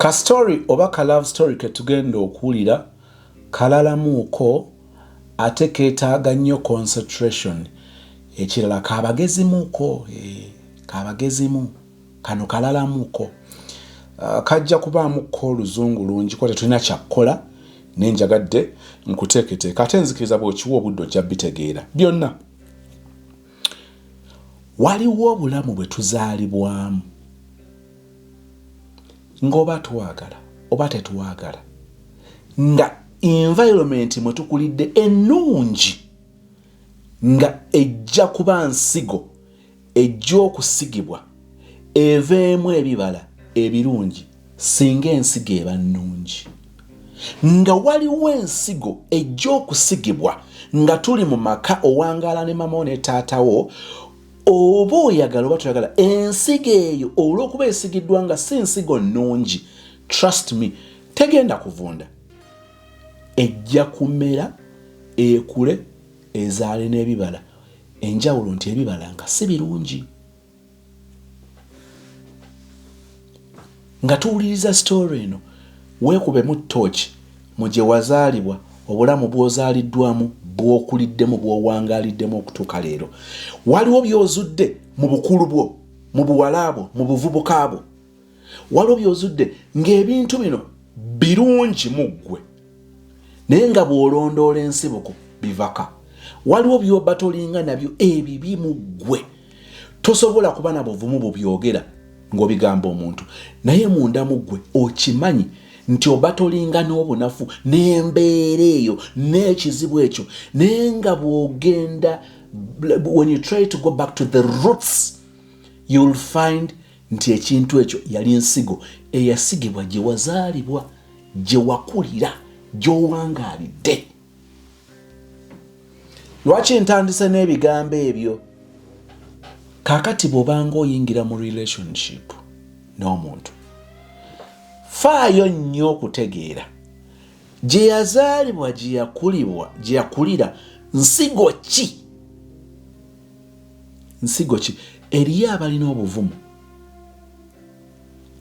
Ka story oba ka love story ke tugenda okuwulira kalalamuuko ate keetaaga nnyo concentration. Ekirala kabagezimuuko, kabagezimu kano kalalamuuko. Kajja kubaamuko oluzungu lungi ko tetulina kyakkola nenjagadde nkuteeketeeka ate nzikiriza bw'okiwa obudde ojja bitegeera byonna. Waliwo obulamu bwe tuzaalibwamu ng'oba twagala oba tetwagala, nga environment mwe tukulidde ennungi nga ejja kuba nsigo ejja okusigibwa eveemu ebibala ebirungi singa ensigo eba nnungi. Nga waliwo ensigo ejja okusigibwa nga tuli mu maka owangaala ne mama ne taatawo, oba oyagala oba toyagala ensigo eyo olw'okuba esigiddwa nga si nsigo nnungi, trust me, tegenda kuvunda. Ejja kumera, ekule, ezaale n'ebibala. Enjawulo nti ebibala nga si birungi. Nga tuwuliriza story eno, weekubemu ttooki mu gye wazaalibwa, obulamu bw'ozaaliddwamu, bw'okuliddemu, bw'owangaaliddemu okutuuka leero. Waliwo by'ozudde mu bukulu bwo, mu buwala bwo, mu buvubuka bwo. Waliwo by'ozudde ng'ebintu bino birungi mu ggwe, naye nga bw'olondoola ensibuko bivaka. Waliwo by'obatolinga nabyo ebibi mu ggwe, tosobola kuba na buvumu bubyogera ng'obigamba omuntu, naye munda mu ggwe okimanyi nti obatolinga n'obunafu n'embeera eyo n'ekizibu ekyo, naye nga bw'ogenda, when you try to go back to the roots, you'll find nti ekintu ekyo yali nsigo eyasigibwa gye wazaalibwa, gye wakulira, gy'owangaalidde. Lwaki ntandise n'ebigambo ebyo? Kaakati bw'obanga oyingira mu relationship n'omuntu, faayo nnyo okutegeera gye yazaalibwa, gye yakulira, nsigo ki? Nsigo ki? Eriyo abalina obuvumu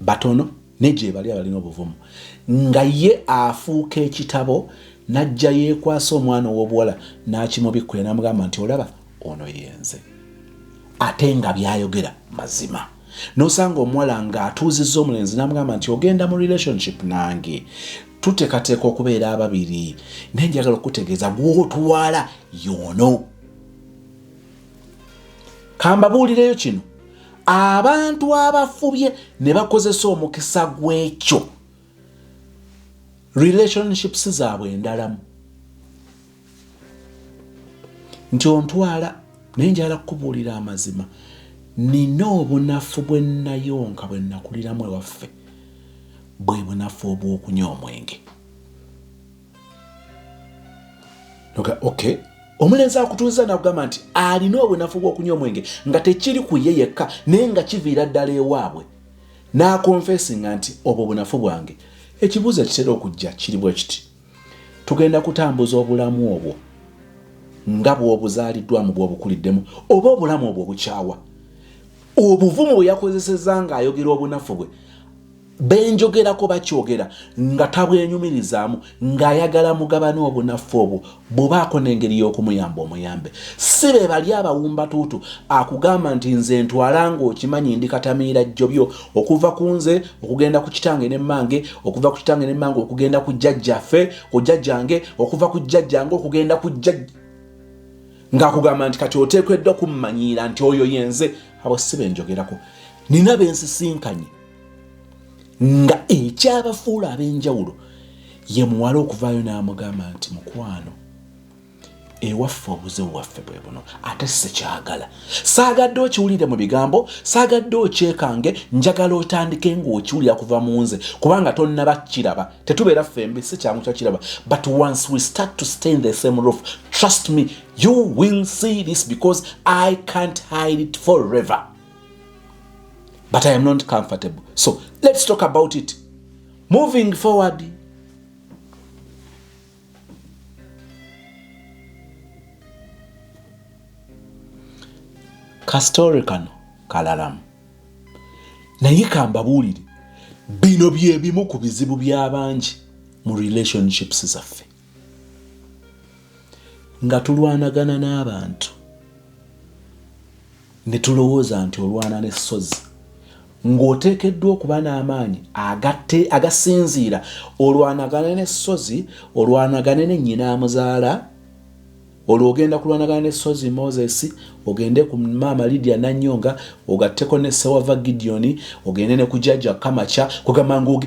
batono, ne gye bali abalina obuvumu, nga ye afuuka ekitabo n'ajja yeekwasa omwana ow'obuwala n'akimubikkulira n'amugamba nti olaba ono yenze, ate nga byayogera mazima. N'osanga omuwala ng'atuuzizza omulenzi n'amugamba nti ogenda mu relationship nange, tuteekateeka okubeera ababiri, naye njagala okutegeeza gw'otwala y'ono. Kambabuulireyo kino, abantu abafubye ne bakozesa omukisa gw'ekyo, relationships zaabwe endalamu. Nti ontwala, naye njagala kukubuulira amazima, nina obunafu bwe nnayonka bwe nakuliramu ewaffe, bwe bunafu obw'okunywa omwenge. Okay, omulenzi akutuuza n'akugamba nti alina obunafu bw'okunywa omwenge nga tekiri ku ye yekka, naye nga kiviira ddala ewaabwe, n'akonfesinga nti obwo bunafu bwange. Ekibuuzo ekitera okujja kiri bwe kiti, tugenda kutambuza obulamu obwo nga bw'obuzaaliddwamu bw'obukuliddemu, oba obulamu obwo bukyawa? Obuvumu bwe yakozesezza ng'ayogera obunafu bwe, benjogerako bakyogera nga tabwenyumirizaamu, ng'ayagala mugabane obunafu obwo, bw'obaako n'engeri y'okumuyamba omuyambe. Si be bali abawumbatuutu akugamba nti nze ntwala ng'okimanyi ndi katamiira jjobyo, okuva ku nze okugenda ku kitange ne mmange, okuva ku kitange ne mmange okugenda ku jjajjaffe, ku jjajjange, okuva ku jjajjange okugenda ku jjajja, ng'akugamba nti kati oteekeddwa kummanyiira nti oyo yenze. Abo si benjogerako. Nina bensisinkanye nga ekyabafuula ab'enjawulo ye muwala okuvaayo n'amugamba nti mukwano, ewaffe obuzibu waffe bwe buno, ate sikyagala. Saagadde okiwulire mu bigambo, saagadde okyekange, njagala otandike ng'okiwulira kuva mu nze, kubanga tonnaba kiraba. Tetubeera ffembi, si kyangu kya kiraba. But once we start to stay in the same roof, trust me, you will see this, because I can't hide it forever. But I am not comfortable. So let's talk about it. Moving forward. Kastori kano kalalamu. Naye kambabuulire, bino byebimu ku bizibu by'abangi mu relationships zaffe nga tulwanagana n'abantu ne tulowooza nti olwana n'essozi ng'oteekeddwa okuba n'amaanyi agasinziira olwanagane n'essozi olwanagane ne nnyina amuzaala olwo ogenda kulwanagana n'essozi Moses ogende ku maama Lydia Nanyonga ogatteko ne Sewava Gideon ogende ne ku Jjajja Kamacha kugamba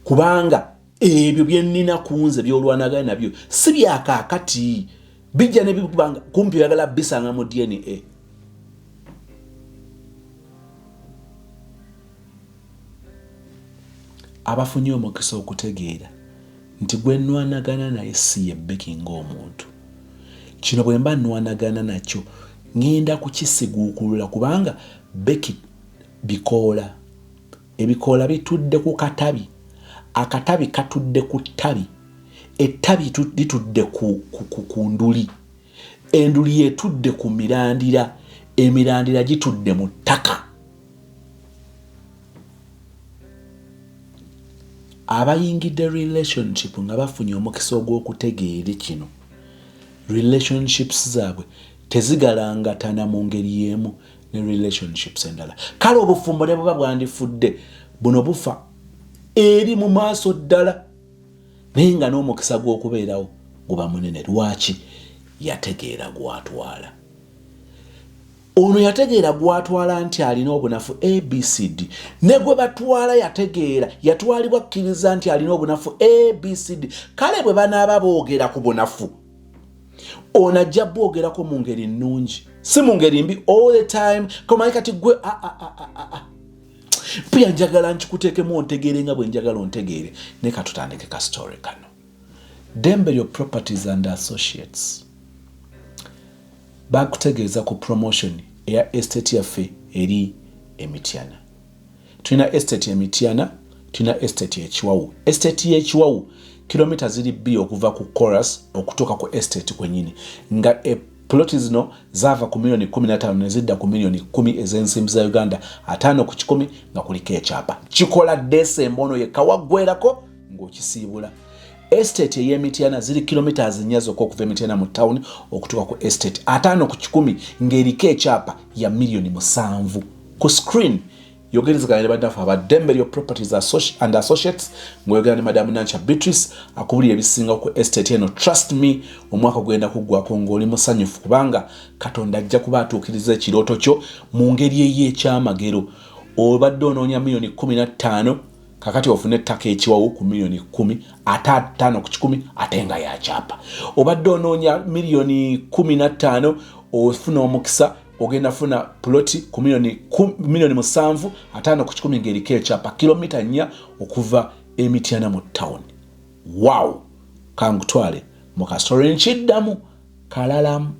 kubanga ebyo bye nnina kunze by'olwanagana nabyo si byakaakati bijja ne bikubanga kumpi oyagala bisanga mu DNA. Abafunye omukisa okutegeera nti gwe nnwanagana naye si ye Becky ng'omuntu. Kino bwe mba nnwanagana nakyo ngenda kukisiguukulula kubanga Becky bikoola. Ebikoola bitudde ku katabi. Akatabi katudde ku ttabi. Ettabi litudde ku nduli. Enduli etudde ku mirandira. Emirandira gitudde mu ttaka. Abayingidde relationship nga bafunye omukisa ogw'okutegeera kino. Relationships zaabwe tezigalangatana mu ngeri y'emu ne relationships endala. Kale obufumbo ne buba bwandifudde buno bufa eri mu maaso ddala naye nga n'omukisa gw'okubeerawo guba munene. Lwaki? Yategeera gw'atwala. Ono yategeera gw'atwala nti alina obunafu ABCD. Ne gwe batwala yategeera yatwalibwa kkiriza nti alina obunafu ABCD. Kale bwe banaaba boogera ku bunafu ono ajja bwogerako mu ngeri nnungi si mu ngeri mbi all the time. Komanyi kati gwe pia njagala nkikuteekemu ontegeere nga bwe njagala ontegeere. Ne katutandike ka story kano. Dembelio Properties and Associates bakutegeeza ku promotion eya estate yaffe eri Emityana. Tulina estate y'Emityana, tulina estate y'Ekiwawu. Estate y'Ekiwawu kilomita ziri bbiri okuva ku chorus okutuuka ku estate kwennyini nga ploti zino zaava ku milioni 15 ne zidda ku milioni 10 ez'ensimbi za Uganda, 5 ku 10 nga kuliko ekyapa. Kikola December ono yekka waggwerako ng'okisiibula. Estate y'Emityana ziri kilometers 4 zokka okuva Emityana mu town okutuuka ku estate, 5 ku 10 ng'eriko ekyapa ya milioni 7 ku screen. Yogerezeganya ne baddafu aba Dembelio Properties and Associates ng'oyogera ne Madam Nancha Beatrice akubulira ebisinga ku estate eno. Trust me, omwaka gwenda kuggwako ng'oli musanyufu kubanga Katonda ajja kuba atuukiriza ekirooto kyo mu ngeri ey'ekyamagero. Obadde onoonya milioni 15 kakati ofune ettaka Ekiwawu ku milioni 10 ate 5 ku 10 ate nga yakyapa. Obadde onoonya milioni 15 ofuna omukisa ogenda funa ploti ku milioni 7 5 ku 10 ng'eriko ekyapa, kilomita 4 okuva Emityana mu town. Wow! Kangutwale mu kastori nkiddamu kalalamu.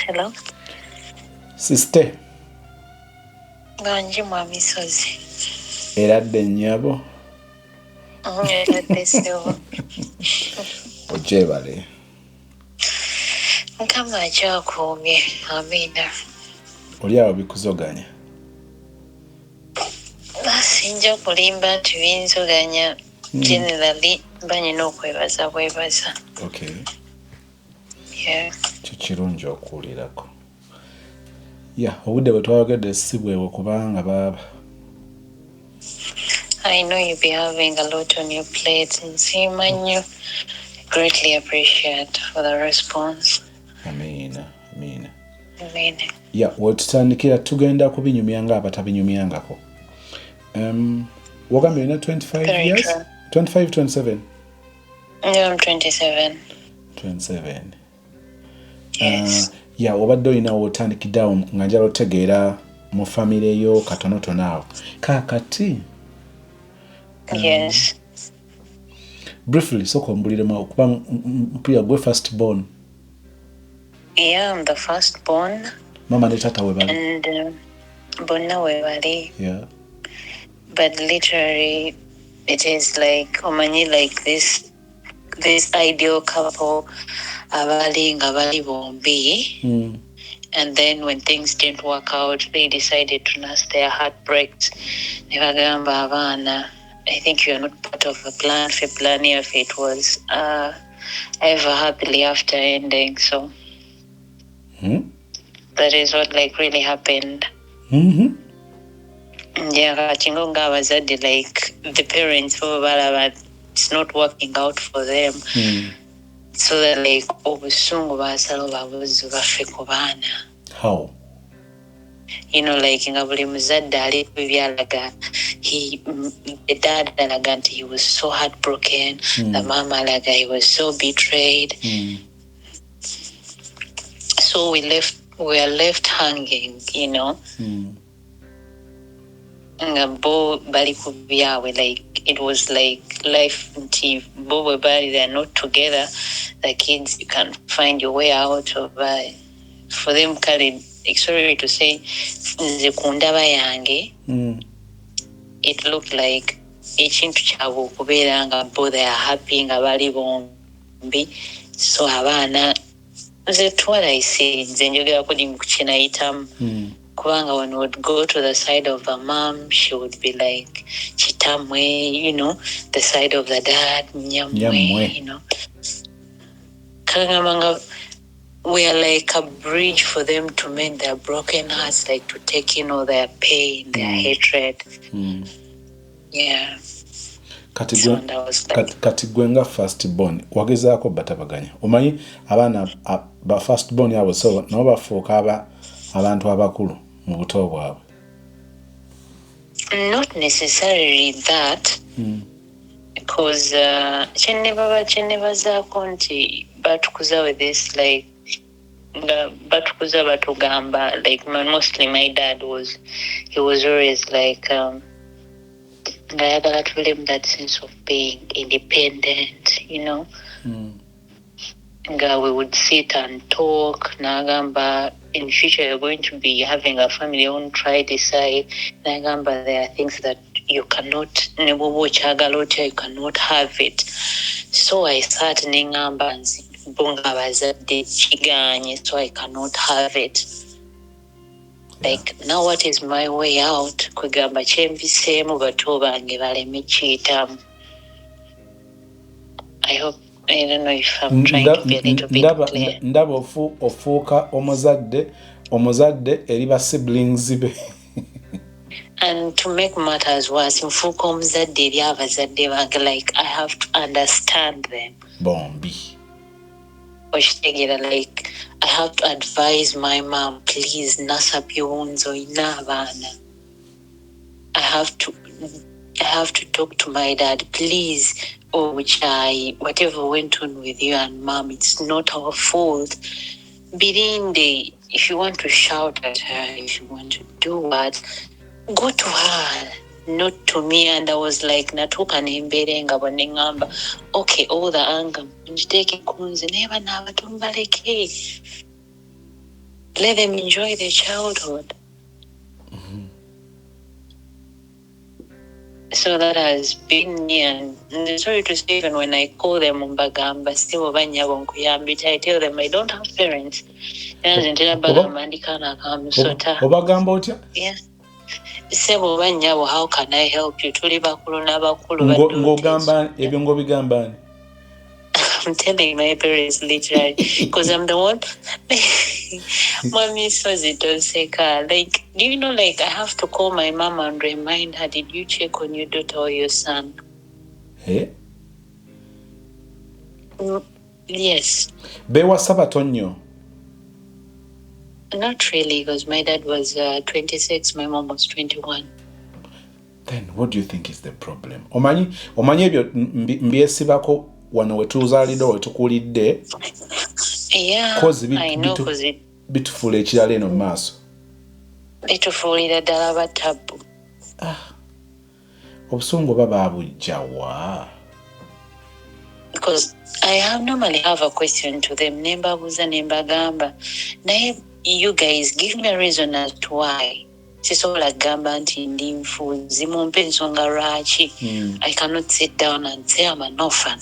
Hello. Sister. Ganji mwami sozi. Eradde nnyabo. Eradde sewo. Ogyebale. Nkama ajakuumye. Amina. Oli awo bikuzoganya? Sinja kulimba nti binzoganya. Generally mba nina okwebaza bwebaza. Okay. Yeah. Kirungi okuwulirako. Obudde bwe twayogedde si bwewo kubanga baaba. I know you'll be having a lot on your plate and Simanyu. Greatly appreciate for the response. Amina. Amen. Wetutandikira tugenda kubinyumyanga abatabinyumyangako. Wagambye olina 25 Very years? true. 25, 27? No, I'm 27. 27. Yes. Obadde olinawo otandikiddeawo nga njala otegeera mu famire yo katonotono awo. Kaakati? Yes. Briefly, sooka ombuliremu okuba mpulira gwe first born. Yeah, I'm the first born. Mama ne taata we bali. And bonna we bali. Yeah. But literally It is like omanyi, like this ideal couple abali nga bali bombi. And then when things didn't work out, they decided to nurse their heartbreaks. Nebagamba abaana, I think you are not part of the plan. For plan if it was ever happily after ending. So that is what like really happened. Yeah, kachingonga abazadde, like the parents who were it's not working out for them. So that like obusungu basalo babuzi bafe ku baana. How? You know, like nga buli muzadde ali byalaga, the dad alaga nti he was so heartbroken, the mama alaga he was so betrayed. So we are left hanging, you know. Nga bo bali ku byawe, like it was like life nti bo bwe bali, they are not together. The kids, you can find your way out of for them kale, sorry to say, nze ku ndaba yange it looked like ekintu kyabwe okubeera nga bo they are happy nga bali bombi. So abaana, that's what I say, nze njogera kuli mu kinayitamu. Kubanga when we would go to the side of the mom, she would be like chitamwe, you know, the side of the dad nyamwe, you know. Kangamanga, we are like a bridge for them to mend their broken hearts, like to take in all their pain, their hatred. Yeah. Kati gwe nga first born wagezaako batabaganya, omanyi abaana ba first born abo so nabo bafuuka abantu abakulu mu buto bwabwe. Not necessarily that, because kyenebazaako nti batukuza with this, like batukuza batugamba, like mostly my dad was always like ngayagala tulemu that sense of being independent, you know. We would sit and talk. Nagamba, in future you're going to be having a family, you won't try decide. Nagamba, there are things that you cannot, you cannot have it. So I sat ningamba bunga bazadde chiganye, so I cannot have it. Like now what is my way out? Kugamba chemvisemu bato bange baleme chitamu. I don't know if I'm trying to be a little bit clear. Ndaba ofuuka omuzadde eri ba siblings be. And to make matters worse, mfuuka omuzadde eri abazadde bange, like I have to understand them. Bombi. Like I have to advise my mom, please nurse up your wounds oyina abaana. I have to talk to my dad, please. Whatever went on with you and mom, it's not our fault. Birinde, if you want to shout at her, if you want to do what, go to her, not to me. And I was like, natuka nemberenga bonengamba, okay, all the anger, njiteke kunze, neba na batumbaleke. Let them enjoy their childhood. So that has been me, and sorry to say, even when I call them Mbagamba, still Banyabonкuyambit, I tell them I don't have parents. Obagamba otya? Yeah. Sebo Banyabo, how can I help you? Tuli bakulu n'abakulu ng'ogamba ebyo ng'obigamba ani? I'm telling my parents literally, because I'm the one. Mommy says it don't say car. Like, do you know, like I have to call my mom and remind her, did you check on your daughter or your son? Hey? Yes. Bewasa batonyo? Not really, because my dad was 26, my mom was 21. Then what do you think is the problem? Omanyi ebyo mbyesibako wano wetuzaalidde wetukulidde. Yeah, I know, because bitufuula ekirala eno mu maaso. Bitufuulira ddala batabu. Obusungu baba bujjawa. Because I normally have a question to them. Nembabuuza nembagamba, naye you guys give me a reason as to why. sisobola kugamba nti ndi nfuuzi mumpe ensonga lwaki. I cannot sit down and say I'm an orphan.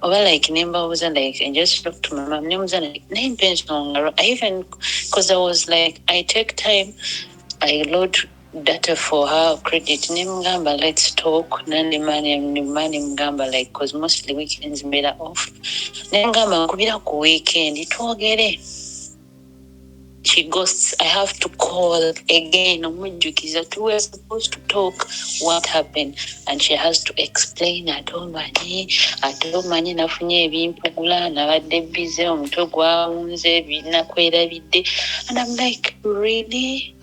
Oba like nembabuuza like I just talk to my mom nemubuuza like nempe ensonga. I even because I was like I take time, I load data for her credit nemugamba let's talk nandi mani mugamba like because mostly weekends better off nemugamba nkubira ku weekend twogere. She goes, I have to call again. We were supposed to talk what happened. And she has to explain. I don't money nafunye ebimpugula nabadde busy omutwe gwawunze binakwerabidde. And I'm like, really?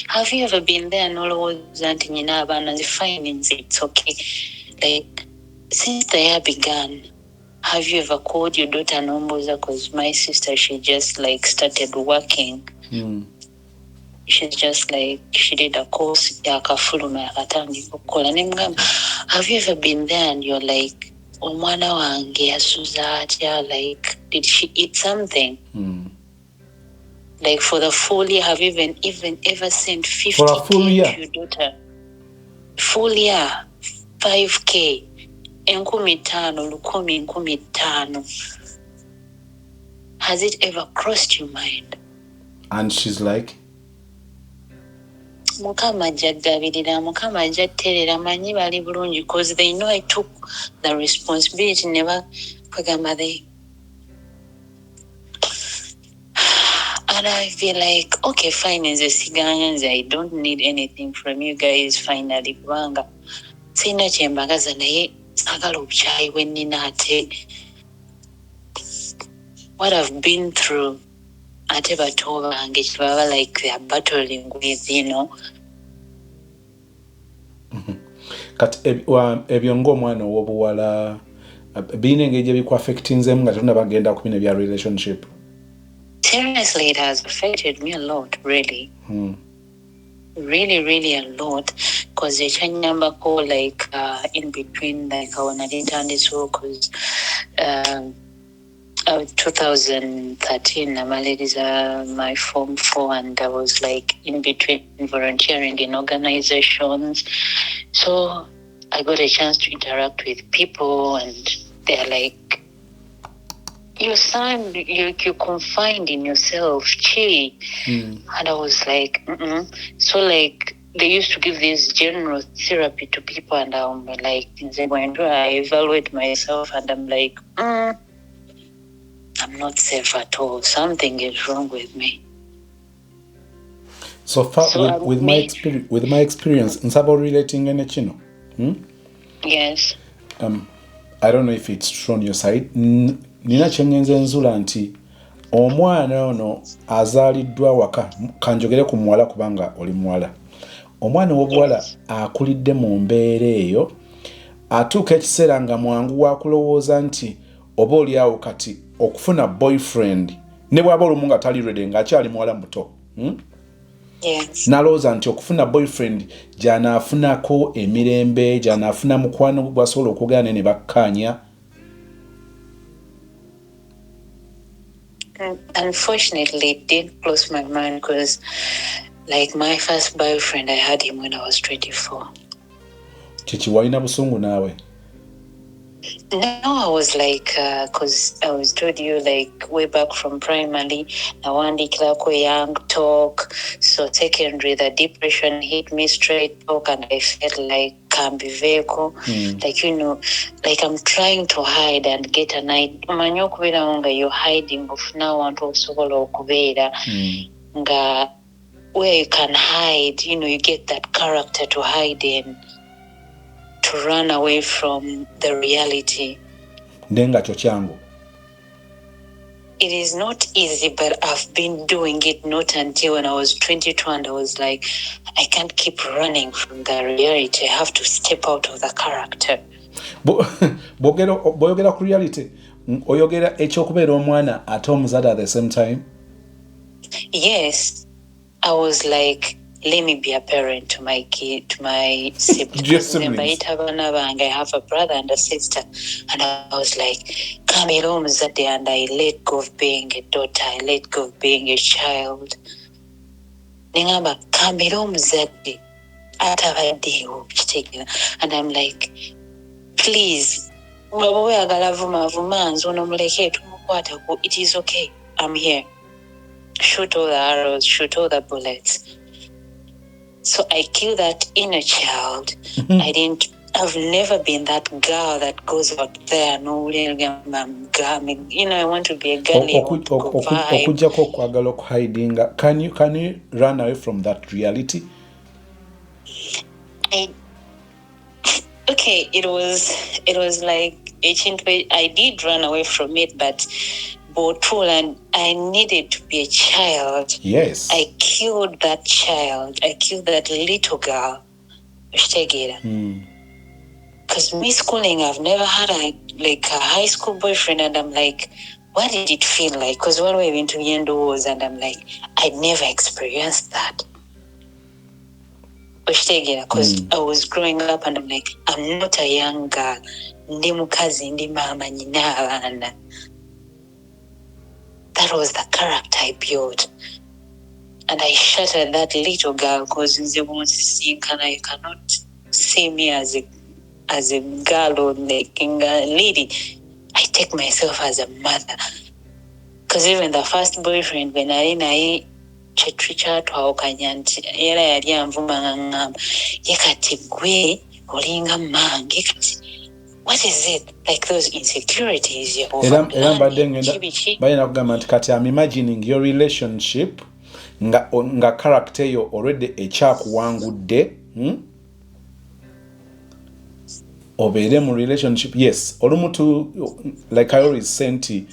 Have you ever been there and olowooza nti nyina abaana nzifine it's okay. Like, since the year began, have you ever called your daughter Nomboza? Because my sister, she just like started working. She's just like, she did a course. Have you ever been there and you're like, omwana wange asuza atya, like, did she eat something? Like for the full year, have you even ever sent 50K to your daughter? Full year, 5K. 15,000. Has it ever crossed your mind? And she's like, Mukama jagabirira, Mukama jatterera manyi bali bulungi because they know I took the responsibility never kwegamba they. And I feel like, okay, fine, as a siganyanze, I don't need anything from you guys finally. Kubanga sina kyembagaza naye sagala obukyayi bwe nnina ate what I've been through ate bato bange kibaba like they are battling with, you know. Kati ebyo ng'omwana ow'obuwala birina engeri gye bikuaffectinzemu nga tetonna bagenda ku bino bya relationship. Seriously, it has affected me a lot, really. Really a lot, because the chanyambako like in between like when I didn't understand because 2013 my form 4 and I was like in between volunteering in organizations, so I got a chance to interact with people and they're like, your son, you're confined in yourself, chi. And I was like, So like they used to give this general therapy to people and I'm like, when I evaluate myself and I'm like, I'm not safe at all. Something is wrong with me. So far, with my experience, nsaba relating in chino. Yes. I don't know if it's true on your side. Nina kyengenze nzula nti omwana ono azaaliddwa waka kanjogere ku muwala kubanga oli muwala. Omwana w'obuwala akulidde mu mbeera eyo atuuka ekiseera nga mwangu wa kulowooza nti oba oli awo kati okufuna boyfriend ne bw'aba olumu nga tali ready ng'akyali muwala muto. Yes. Nalowooza nti okufuna boyfriend gy'anaafunako emirembe, gy'anaafuna mukwano gwasobola okugaana ne bakkaanya. Unfortunately, it did close my mind because, like, my first boyfriend, I had him when I was 24. Chichi, walina busungu nawe? No, I was like, because I was told you, like, way back from primary, I wanted to young talk. So secondary, the depression hit me straight talk, and I felt like can't be vehicle. Like, you know, like I'm trying to hide and get an idea. You're hiding of now and also nga where you can hide, you know, you get that character to hide in, to run away from the reality. Ndenga chochangu. It is not easy, but I've been doing it not until when I was 22 and I was like, I can't keep running from the reality. I have to step out of the character. Boyogera ku reality. Oyogera ekyokubeera omwana ate omuzadde at the same time? Yes. I was like, let me be a parent to my kid, to my siblings. I have a brother and a sister. And I was like, come home, and I let go of being a daughter. I let go of being a child. nengamba kambira omuzadde atabaddeewo kitegeera. And I'm like, please, bw'oba oyagala vuma nze ono muleke tumukwatako, it is okay, I'm here. Shoot all the arrows, shoot all the bullets. So I killed that inner child. I've never been that girl that goes out there. No, I want to be a girl. Okujjako okwagala okuhidinga. Can you run away from that reality? Okay, it was like I did run away from it, but and I needed to be a child. Yes. I killed that child. I killed that little girl. Because me schooling, I've never had a high school boyfriend, and I'm like, what did it feel like? Because when we went to Yendos, and I'm like, I never experienced that. Because I was growing up, and I'm like, I'm not a young girl. Ndi mukazi, ndi mama, nyina abana. That was the character I built. And I shattered that little girl because you cannot see me as a girl or like a lady. I take myself as a mother. Because even the first boyfriend, when I chetwatwawukanya nti era yali anvuma ngamba yekati gwe olinga mange kati. What is it? Like those insecurities you're balina kugamba nti kati I'm imagining your relationship nga character yo already ekyakuwangudde obeere mu relationship. Yes, olumuntu like I always say nti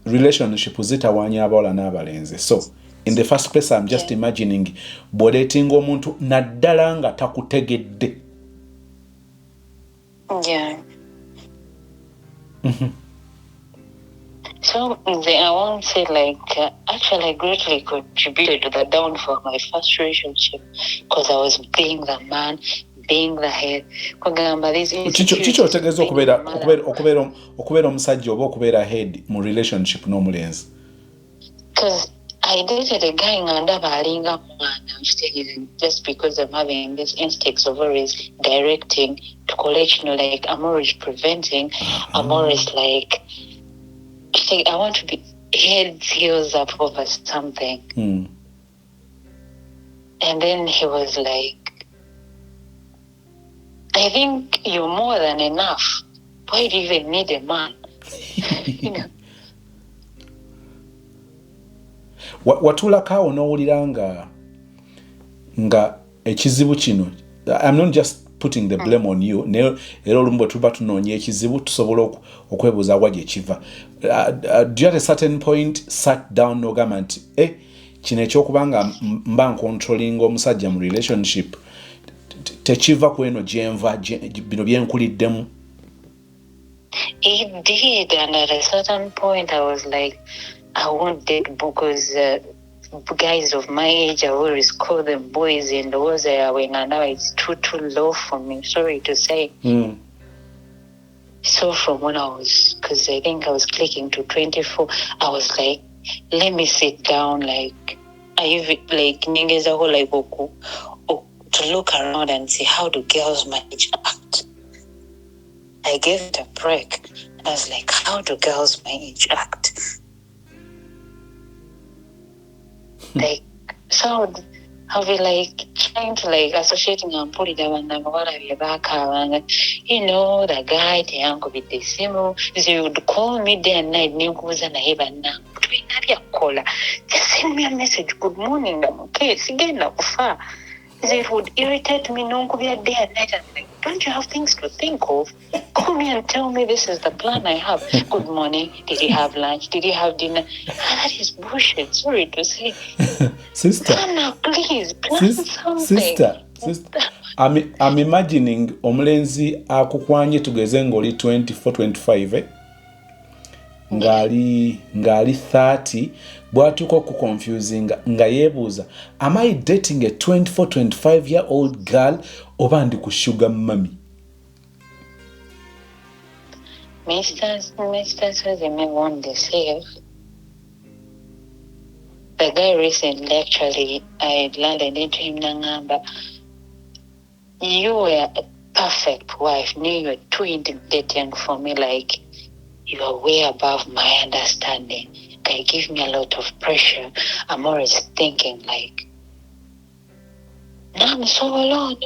relationship zitawaanya abawala n'abalenzi. So in the first place I'm just imagining bw'oleetinga omuntu naddala nga takutegedde. Yeah. So I won't say actually I greatly contributed to the downfall of my first relationship because I was being the man, being the head. Chicho otegeeza okubeera omusajja oba okubeera head mu relationship n'omulenzi. Because I dated a guy ngandaba alinga mwana just because I'm having this instincts of always directing to collect, like I'm always preventing. I'm always like I want to be head heels up over something. And then he was like, I think you're more than enough. Why do you even need a man? You know. Watulako n'owulira nga ekizibu kino, I'm not just putting the blame on you, era olumu bwe tuba tunoonya ekizibu tusobola okwebuuza wa gye kiva. Do you at a certain point sat down n'ogamba nti kino ekyokubanga mba ncontrolling omusajja mu relationship tekiva ku eno gyenva bino byenkuliddemu? It did, and at a certain point I was like, I won't date because guys of my age, I always call them boys, and those when I know it's too low for me. Sorry to say. So from when I was, because I think I was clicking to 24, I was like, let me sit down. Like I even like to look around and see how do girls my age act. I gave it a break. I was like, how do girls my age act? Like, so I'll be like trying to like associating and put it down and what are you back and you know the guy the uncle with the simo so you would call me day and night and I even now just send me a message, good morning, I'm okay, again far. It would irritate me no could be a day and night. I'm like, don't you have things to think of? Call me and tell me this is the plan I have. Good morning. Did you have lunch? Did you have dinner? That is bullshit. Sorry to say. Sister. Anna, please plan something. Sister. I'm imagining omulenzi akukwanye tugeze ng'oli 24-25 ngali 30 bwatuka okuconfusing nga yeebuuza, am I dating a 24-25-year-old girl oba ndi ku sugar mummy? Mr. Soze me want the safe. The guy recently, actually, I landed into him Nangamba. You were a perfect wife. You were too intimidating for me. Like, you are way above my understanding. They give me a lot of pressure. I'm always thinking, like, now I'm so alone.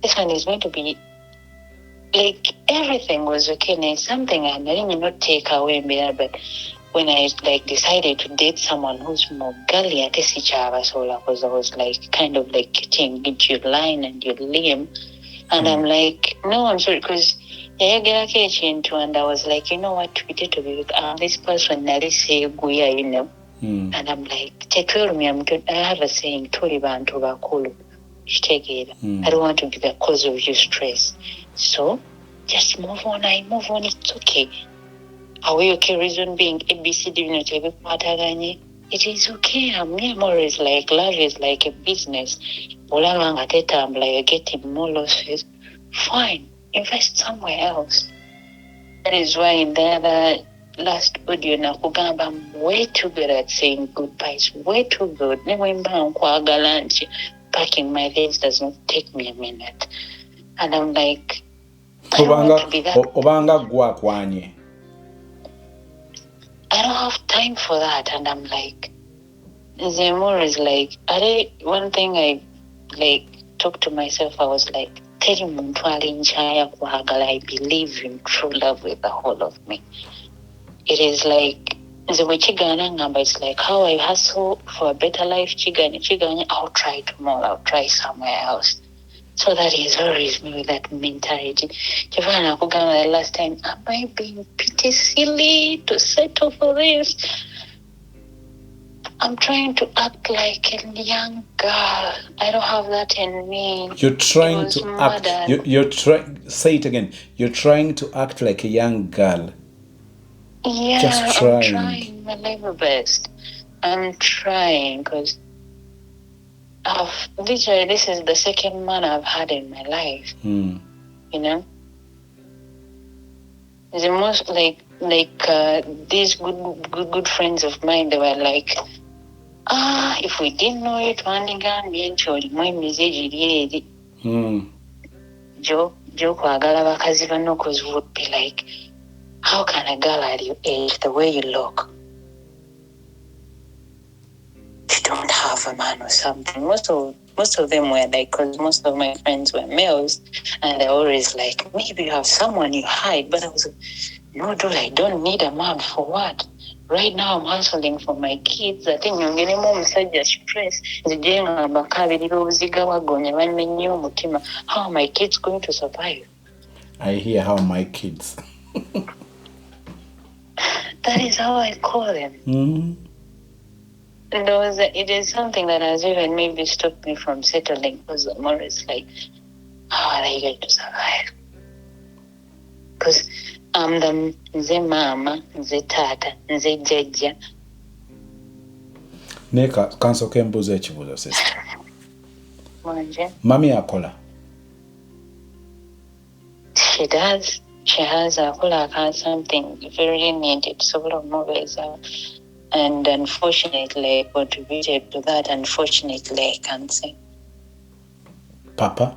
This one is going to be, like, everything was okay. And it's something I didn't not take away, but when I like decided to date someone who's more girly at because I was like kind of like getting into your line and your limb, and I'm like, no, I'm sorry, because and I was like, you know what, we did to be with this person that is say we are, and I'm like, tell me, I have a saying, Tuli Bantu Bakulu, take it. I don't want to be the cause of your stress, so just move on. I move on. It's okay. Are we okay? Reason being, ABCD, it is okay. I'm always like, love is like a business. I'm like getting more losses. Fine, invest somewhere else. That is why in the other last audio, I'm way too good at saying goodbyes. Way too good. Packing my things does not take me a minute. And I'm like, I don't want to be that. I don't have time for that. And I'm like, Zemur is like, one thing I like talked to myself, I was like, I believe in true love with the whole of me. It is like, it's like how I hustle for a better life, I'll try tomorrow, I'll try somewhere else. So that is always me with that mentality. The last time, am I being pretty silly to settle for this? I'm trying to act like a young girl. I don't have that in me. You're trying to act. You're trying. Say it again. You're trying to act like a young girl. Yeah, just trying. I'm trying my level best. I'm trying because literally this is the second man I've had in my life. The most these good friends of mine, they were like, if we didn't know it, Joe kwagala bakazi bano, because would be like, how can a girl at your age, the way you look, you don't have a man or something? Most of them were like, because most of my friends were males, and they're always like, maybe you have someone you hide. But I was like, no, dude, I don't need a man. For what? Right now I'm hustling for my kids. I think I'm getting more stress. How are my kids going to survive? I hear how my kids. That is how I call them. It is something that has even maybe stopped me from settling, because I'm always like, how are they going to survive? Because I'm the nze mama, nze tata, nze jajja. Neka kansoke mbuzo ekibuzo sister. Manje. Mami akola. She does. She has something very needed. So a lot of movies and unfortunately contributed to that. Unfortunately, I can't say. Papa?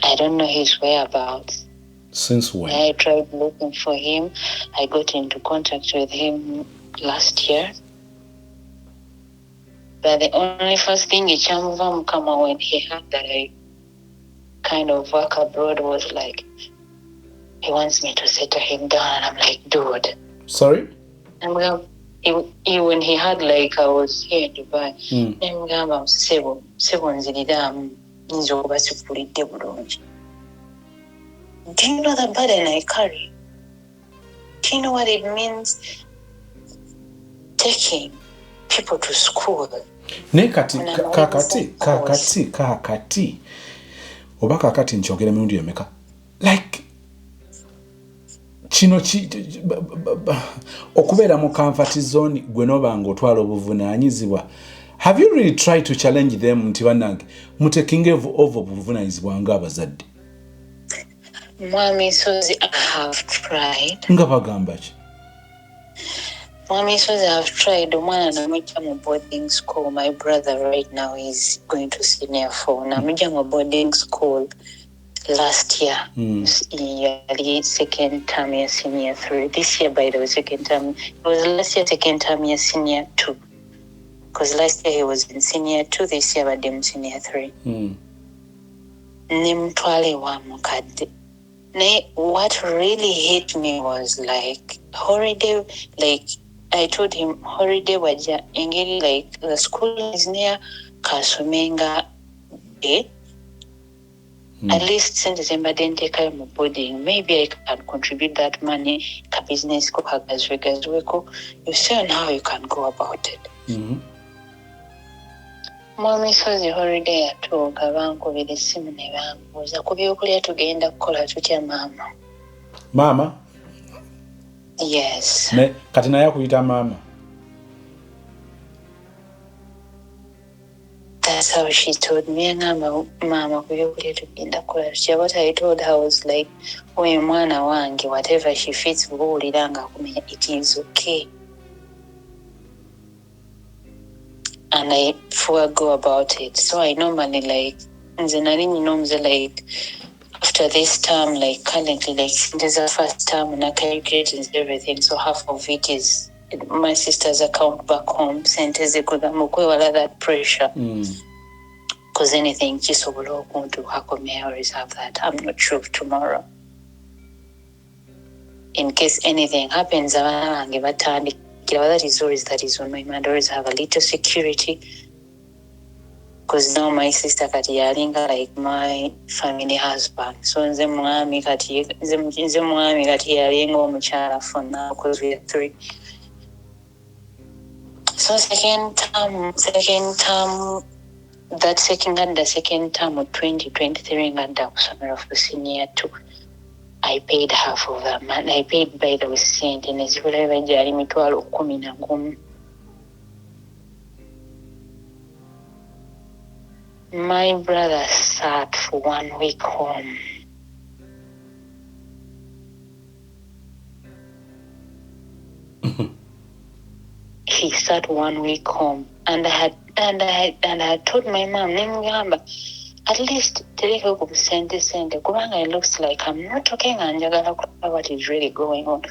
I don't know his whereabouts. Since when? I tried looking for him. I got into contact with him last year. But the only first thing he came when he heard that I kind of work abroad was like, he wants me to settle him down. And I'm like, dude. Sorry? And when he had like, I was here in Dubai. Do you know the burden I carry? Do you know what it means taking people to school? Kakati. Oba kakati nchogere mirundi emeka. Like, chino okubeera mu comfort zone gwe nobanga otwala obuvunanyizibwa. Have you really tried to challenge them nti bannange mutekinge over obuvunanyizibwa nga abazadde? Mwami Suzy, I have tried. Nga bagamba ki? Mommy says I've tried one and boarding school. My brother right now is going to senior 4. Now boarding school last year. Yearly second term year senior 3. This year by the way second term. It was last year second term year senior 2. Because last year he was in senior 2, this year but him senior 3. Nimtwale wa mukadde. What really hit me was like holiday, like I told him holiday waja ingeri, like the school is near Kasumenga Bay. At least send December didn't take my boarding. Maybe I can contribute that money to business you see on how you can go about it. Mommy says the holiday atuuka bankubira essimu ne bambuuza ku byokulya tugenda kukola tutya mama. Mama? Yes. Kati naye akuyita mama. That's how she told me. Mama ku byokulya tugenda kukola tutya. What I told her was like, oyo mwana wange, whatever she fits buwulira nga akumenya, it is okay. And I go about it. So I normally like after this term, like currently, like this is the first term and I calculate everything. So half of it is my sister's account back home. Sent that pressure. Because anything just overall going to happen, may I reserve that. I'm not sure of tomorrow. In case anything happens, that is on my mind. Always have a little security. Because now my sister kati yalinga like my family husband. So nze mwami kati yalinga omukyala for now because we are 3. So second term, the second term of 2023 nganda kusomera for senior 2. I paid half of that money. I paid by the cent and as well as jali mitwalo 11. My brother sat for 1 week home. He sat 1 week home, and I had told my mom, at least take a sente. It looks like I'm not talking and what is really going on.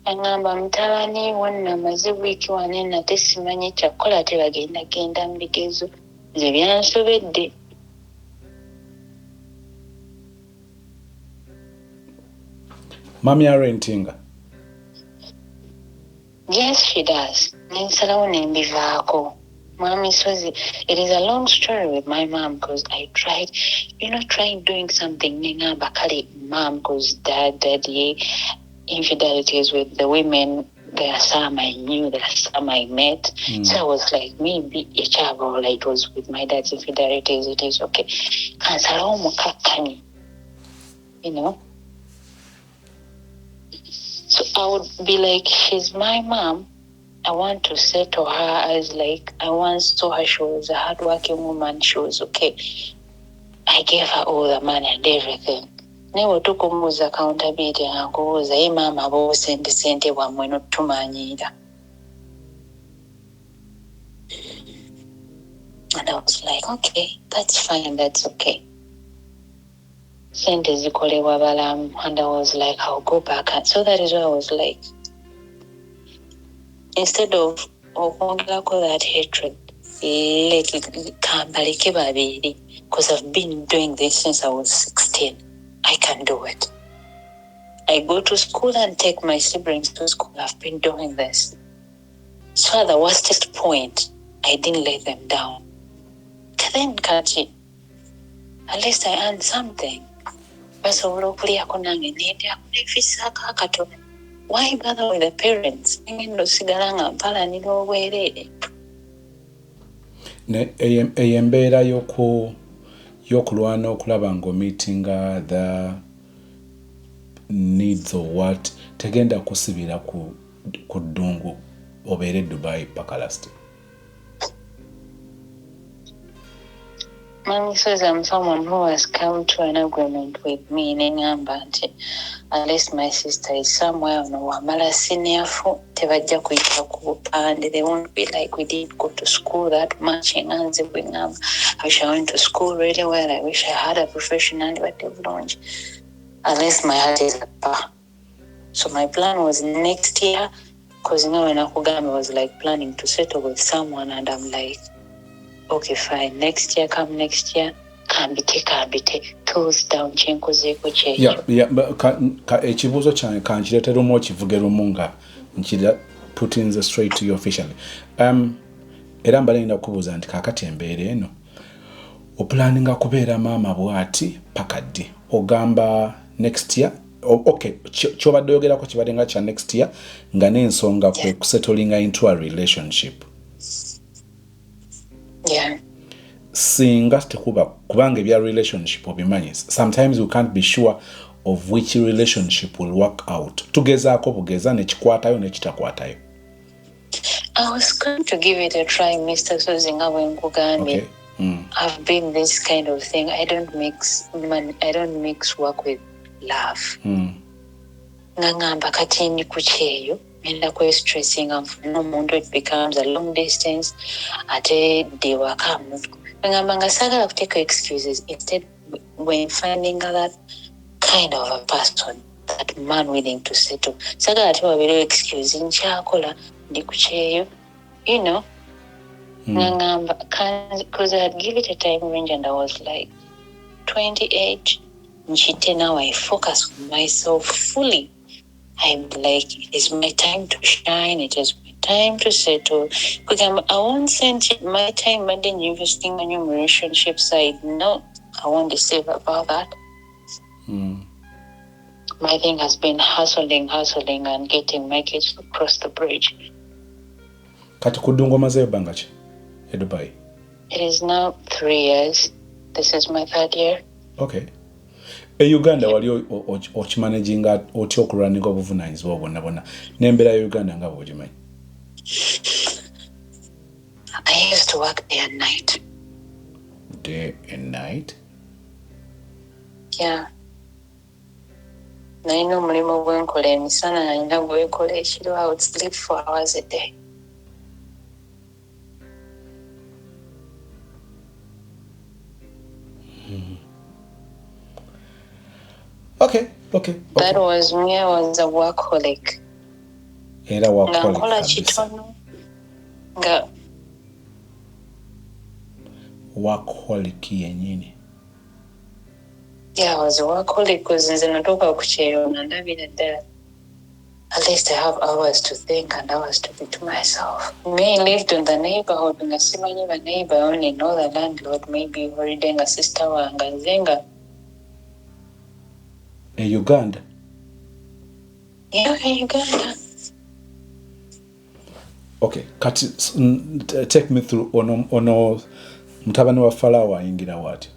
And I'm telling you, when I'm a week one in a testimony, chocolate again, damn because the Mommy are renting. Yes, she does. Mommy says it is a long story with my mom because I tried, doing something. Mom, because daddy, infidelities with the women. There are some I knew, there are some I met. So I was like, maybe a child, it was with my dad's infidelities, it is okay. So I would be like, she's my mom. I want to say to her as like, I once saw her, she was a hardworking woman, she was okay. I gave her all the money and everything. Never took accountability and goes, hey mama, bo sente wamwe not tumanyira. And I was like, okay, that's fine, that's okay. Sente zikole wabalam, and I was like, I'll go back. And so that is why I was like, instead of that hatred, let it come because I've been doing this since I was 16. I can do it. I go to school and take my siblings to school. I've been doing this. So at the worstest point, I didn't let them down. Then, Kachi, at least I earned something. Why bother with the parents? Embeera y'okulwana okulaba ng'omeetinga the needs of what tegenda kusibira ku ddungu obeere Dubai paka last. Mommy says I'm someone who has come to an agreement with me in Ngambante. Unless my sister is somewhere on Wamala senior for Tevaja Kuitaku, and they won't be like we didn't go to school that much in Anzibwingam. I wish I went to school really well. I wish I had a professional launch. Unless my heart is at bar. So my plan was next year, because when Akugami was like planning to settle with someone, and I'm like, okay, fine. Next year, come next year. Kambite, tools down, chenkozeko checho. Yeah, ekibuuzo kyange kankireetera omu okivugera omu nga nkira putting the straight to you officially. Era mbala ngenda kukubuuza nti kaakati embeera eno opulaninga kubeera maama bw'ati paka ddi? Ogamba next year? Okay, kyobadde oyogerako kibadde nga kya next year nga n'ensonga kwe kusettlinga into a relationship. Yeah. Singa tekuba kubanga ebya relationship obimanyi, sometimes we can't be sure of which relationship will work out. Tugezaako bugeza nekikwatayo nekitakwatayo. I was going to give it a try, Mr. Suzinga Wenkugambye. Okay. I've been this kind of thing. I don't mix work with love. Ngangamba kati ndi kucheyo ngenda kwe stressing n'omuntu, it becomes a long distance ate dewakamu. Ngamba ngasagala kuteka excuses. Instead, when finding that kind of a person, that man willing to settle, sagala ate wabere excuse nkyakola ndi kucheyo, you know. Ngamba because I had given it a time range and I was like 28. Nchite, now I focus on myself fully. I'm like, it is my time to shine. It is my time to settle. Because I won't send my time and then investing on your relationship side. No, I won't deceive about that. My thing has been hustling and getting my kids to cross the bridge. Kati kudungo mazeyo bangachi e Dubai? It is now 3 years. This is my 3rd year. Okay. Uganda wali okimanaginga otya okulwanira obuvunaanyizibwa bwonna n'embeera ya Uganda nga bw'ogimanyi? I used to work day and night. Day and night? Yeah. Nalina omulimu gwenkola emisana, nalina gwenkola ekiro. I would sleep 4 hours a day. Okay. That was me. I was a workaholic. Era workaholic nkola kitono nga workaholic yennyini. Yeah, I was a workaholic because nze natuuka ku kyeyo nga ndabira ddala. At least I have hours to think and hours to be to myself. Me lived in the neighborhood nga simanyi ba neighbor, only know the landlord, maybe already nga sister wange nzenga. In Uganda? Yeah, in Uganda. Okay, kati take me through ono mutabani wa Farao ayingira wati?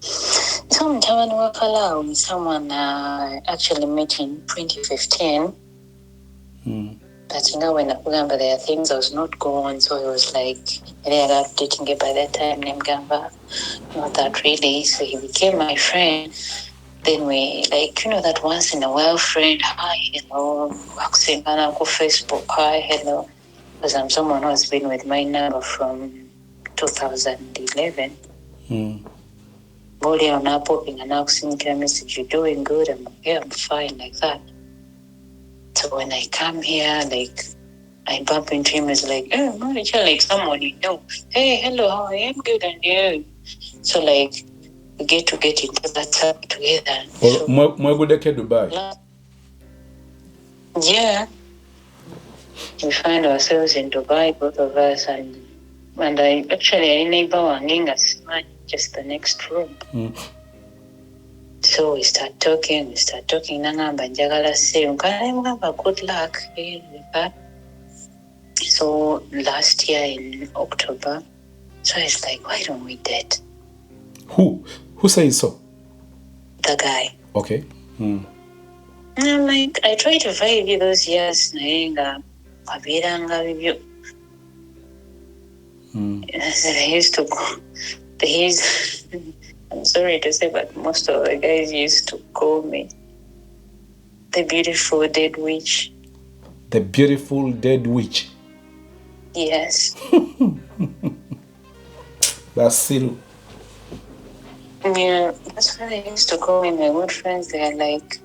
So mutabani wa Farao is someone I actually met in 2015. But you know, when Gamba, there are things I was not going, so it was like, they are updating it by that time, named Gamba, not that really. So he became my friend. Then we, like, you know, that once in a while friend, hi, hello, waxing on Facebook, hi, hello. Because I'm someone who has been with my number from 2011. Body on up, popping and asking a message, you're doing good, I'm okay, I'm fine, like that. So when I come here, like, I bump into him, it's like, oh, Maricha, like someone you know. Hey, hello, how are you? I'm good, and you? So, like, we get into that time together. So, Dubai? Yeah. We find ourselves in Dubai, both of us, and I actually, neighbor Wanginga, just the next room. So we start talking, Nangamba njagala se Nkamba, good luck with that. So last year in October, so it's like, why don't we date? Who says so? The guy. Okay. And I'm like, I tried to vibe those years, nayenga abiranga bibyo. I said I used to go He's, I'm sorry to say, but most of the guys used to call me the beautiful dead witch. The beautiful dead witch. Yes. That's silly. Yeah, that's why they used to call me. My good friends, they're like,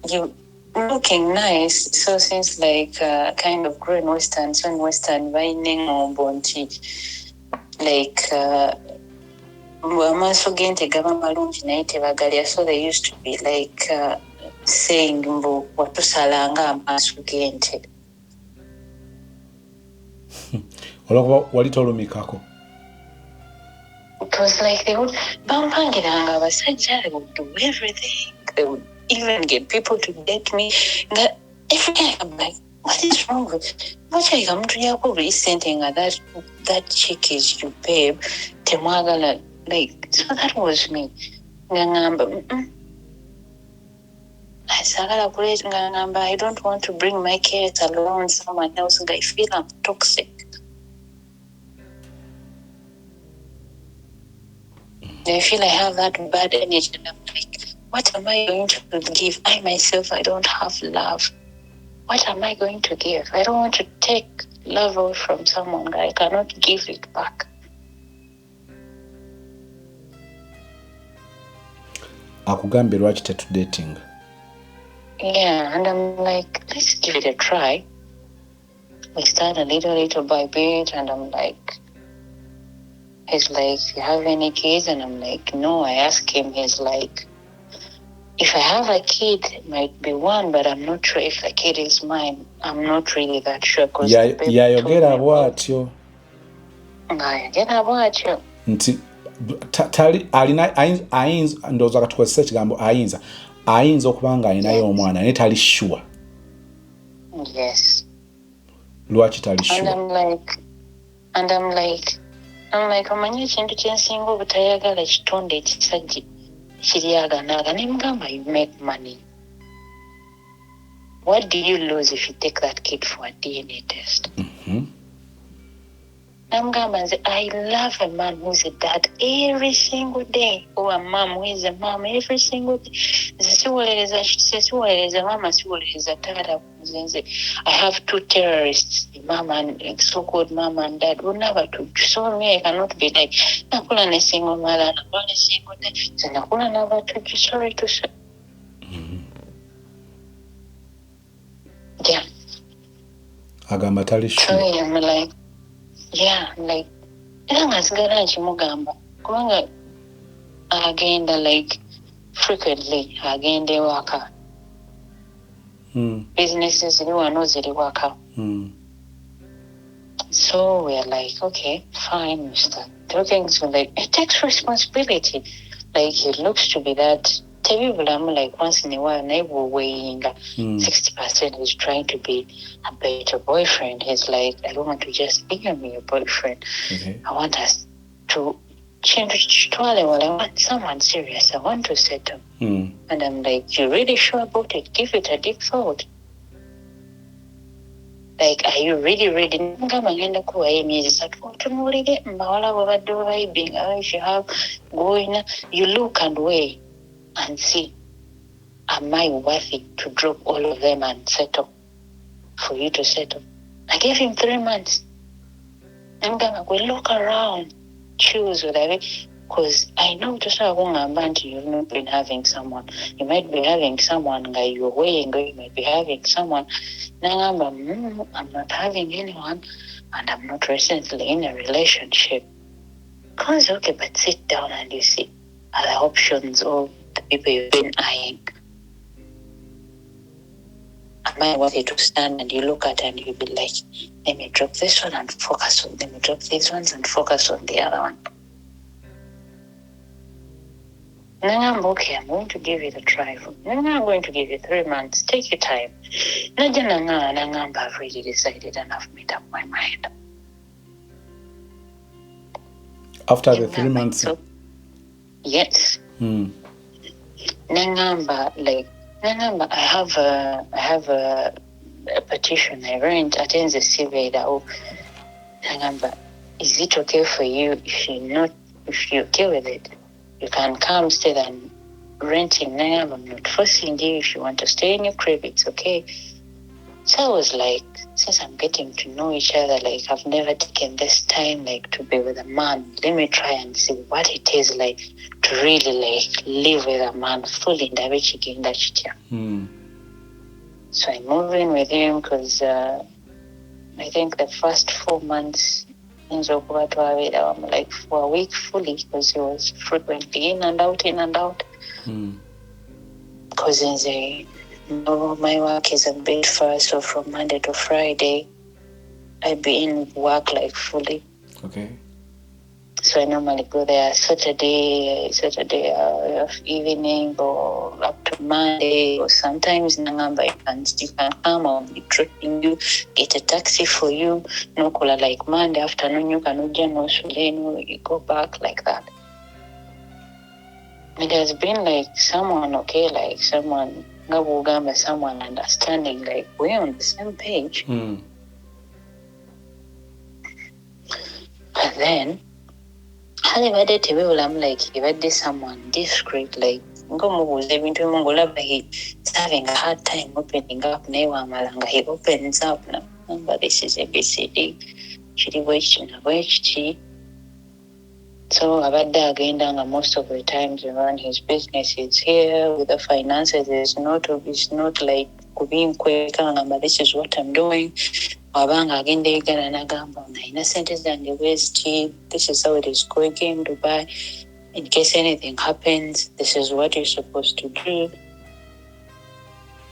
you looking nice. So since like kind of growing Western, so Western binding or bonti, like amaaso gente gaba malungi naye tebagalya. So they used to be like saying mbu watusalanga amaaso gente. Olwokuba wali tolumikako. It was like they would bampangiranga abasajja, they would do everything. They would even get people to date me. Every day I'm like, what is wrong with much like I'm really sending that chick is you, babe. Temwagala, like, so that was me. Ngangamba, I don't want to bring my kids alone, someone else. I feel I'm toxic. I feel I have that bad energy, and I'm like, what am I going to give? I myself, I don't have love. What am I going to give? I don't want to take love away from someone. I cannot give it back. Akugambe lwaki tetudating? Yeah, and I'm like, let's give it a try. We start a little by bit, and I'm like, he's like, you have any kids? And I'm like, no. I asked him, he's like, if I have a kid, it might be one, but I'm not sure if the kid is mine. I'm not really that sure. Yayogera bw'atyo. Ngayogera bw'atyo. Nti tali alina ayinza ndowooza katukozesa ekigambo ayinza okuba nga alinayo omwana naye tali sure. Yes. Lwaki tali sure? And I'm like omanyi ekintu kyensinga obutayagala kitonde ekisajja kiryaganaaga ne mugamba, you make money. What do you lose if you take that kid for a DNA test? I love a man who's a dad every single day, or a mom who is a mom every single day. I have two terrorists, mom and so-called mom and dad, who never to. So me, I cannot be like, nakula ne single mother, nakula ne single day, so nakula never to. Sorry to say. Yeah. Agamba tali sure. So I'm like, yeah, like, era ngasigala nkimugamba kubanga agenda like frequently agenda ewaka. Businesses ziri wano ziri waka. So we're like, okay, fine, we start talking. So like, it takes responsibility. Like, it looks to be that I'm like once in a while, neighbor weighing 60% is trying to be a better boyfriend. He's like, I don't want to just be your boyfriend. Okay. I want us to change. I want someone serious. I want to settle. And I'm like, you really sure about it? Give it a deep thought. Like, are you really ready? If you have going, you look and weigh and see, am I worthy to drop all of them and settle for you to settle? I gave him 3 months. I'm gonna go look around, choose whatever, because I know you've not been having someone. You might be having someone, you're weighing, you might be having someone. Now I'm not having anyone, and I'm not recently in a relationship. Because, okay, but sit down and you see other options of the people you've been eyeing. Am I worthy to stand? And you look at and you be like, let me drop this one and focus on, let me drop these ones and focus on the other one. Okay, I'm going to give it a try. I'm going to give you 3 months. Take your time. I've already decided and I've made up my mind. After the 3 months? Yes. I have a petition. I attend the survey. Is it okay for you if you're not if you're okay with it, you can come instead and renting now. I'm not forcing you. If you want to stay in your crib, it's okay. So I was like, since I'm getting to know each other, like I've never taken this time like to be with a man. Let me try and see what it is like to really like live with a man fully in the So I moved in with him because I think the first 4 months I'm like for a week fully because he was frequently in and out, because my work is a bit far, so from Monday to Friday I'd be in work like fully. Okay. So I normally go there Saturday evening or up to Monday, or sometimes Nangamba you can come, or be treating you, get a taxi for you. No cola like Monday afternoon you can you go back like that. It has been like someone someone understanding, like we're on the same page. But then I'm like someone discreet, like he's having a hard time opening up. He opens up now. But this is ABCD. So Abada most of the times around his business is here with the finances. It's not like being quick, but this is what I'm doing. This is how it is going in Dubai. In case anything happens, this is what you're supposed to do.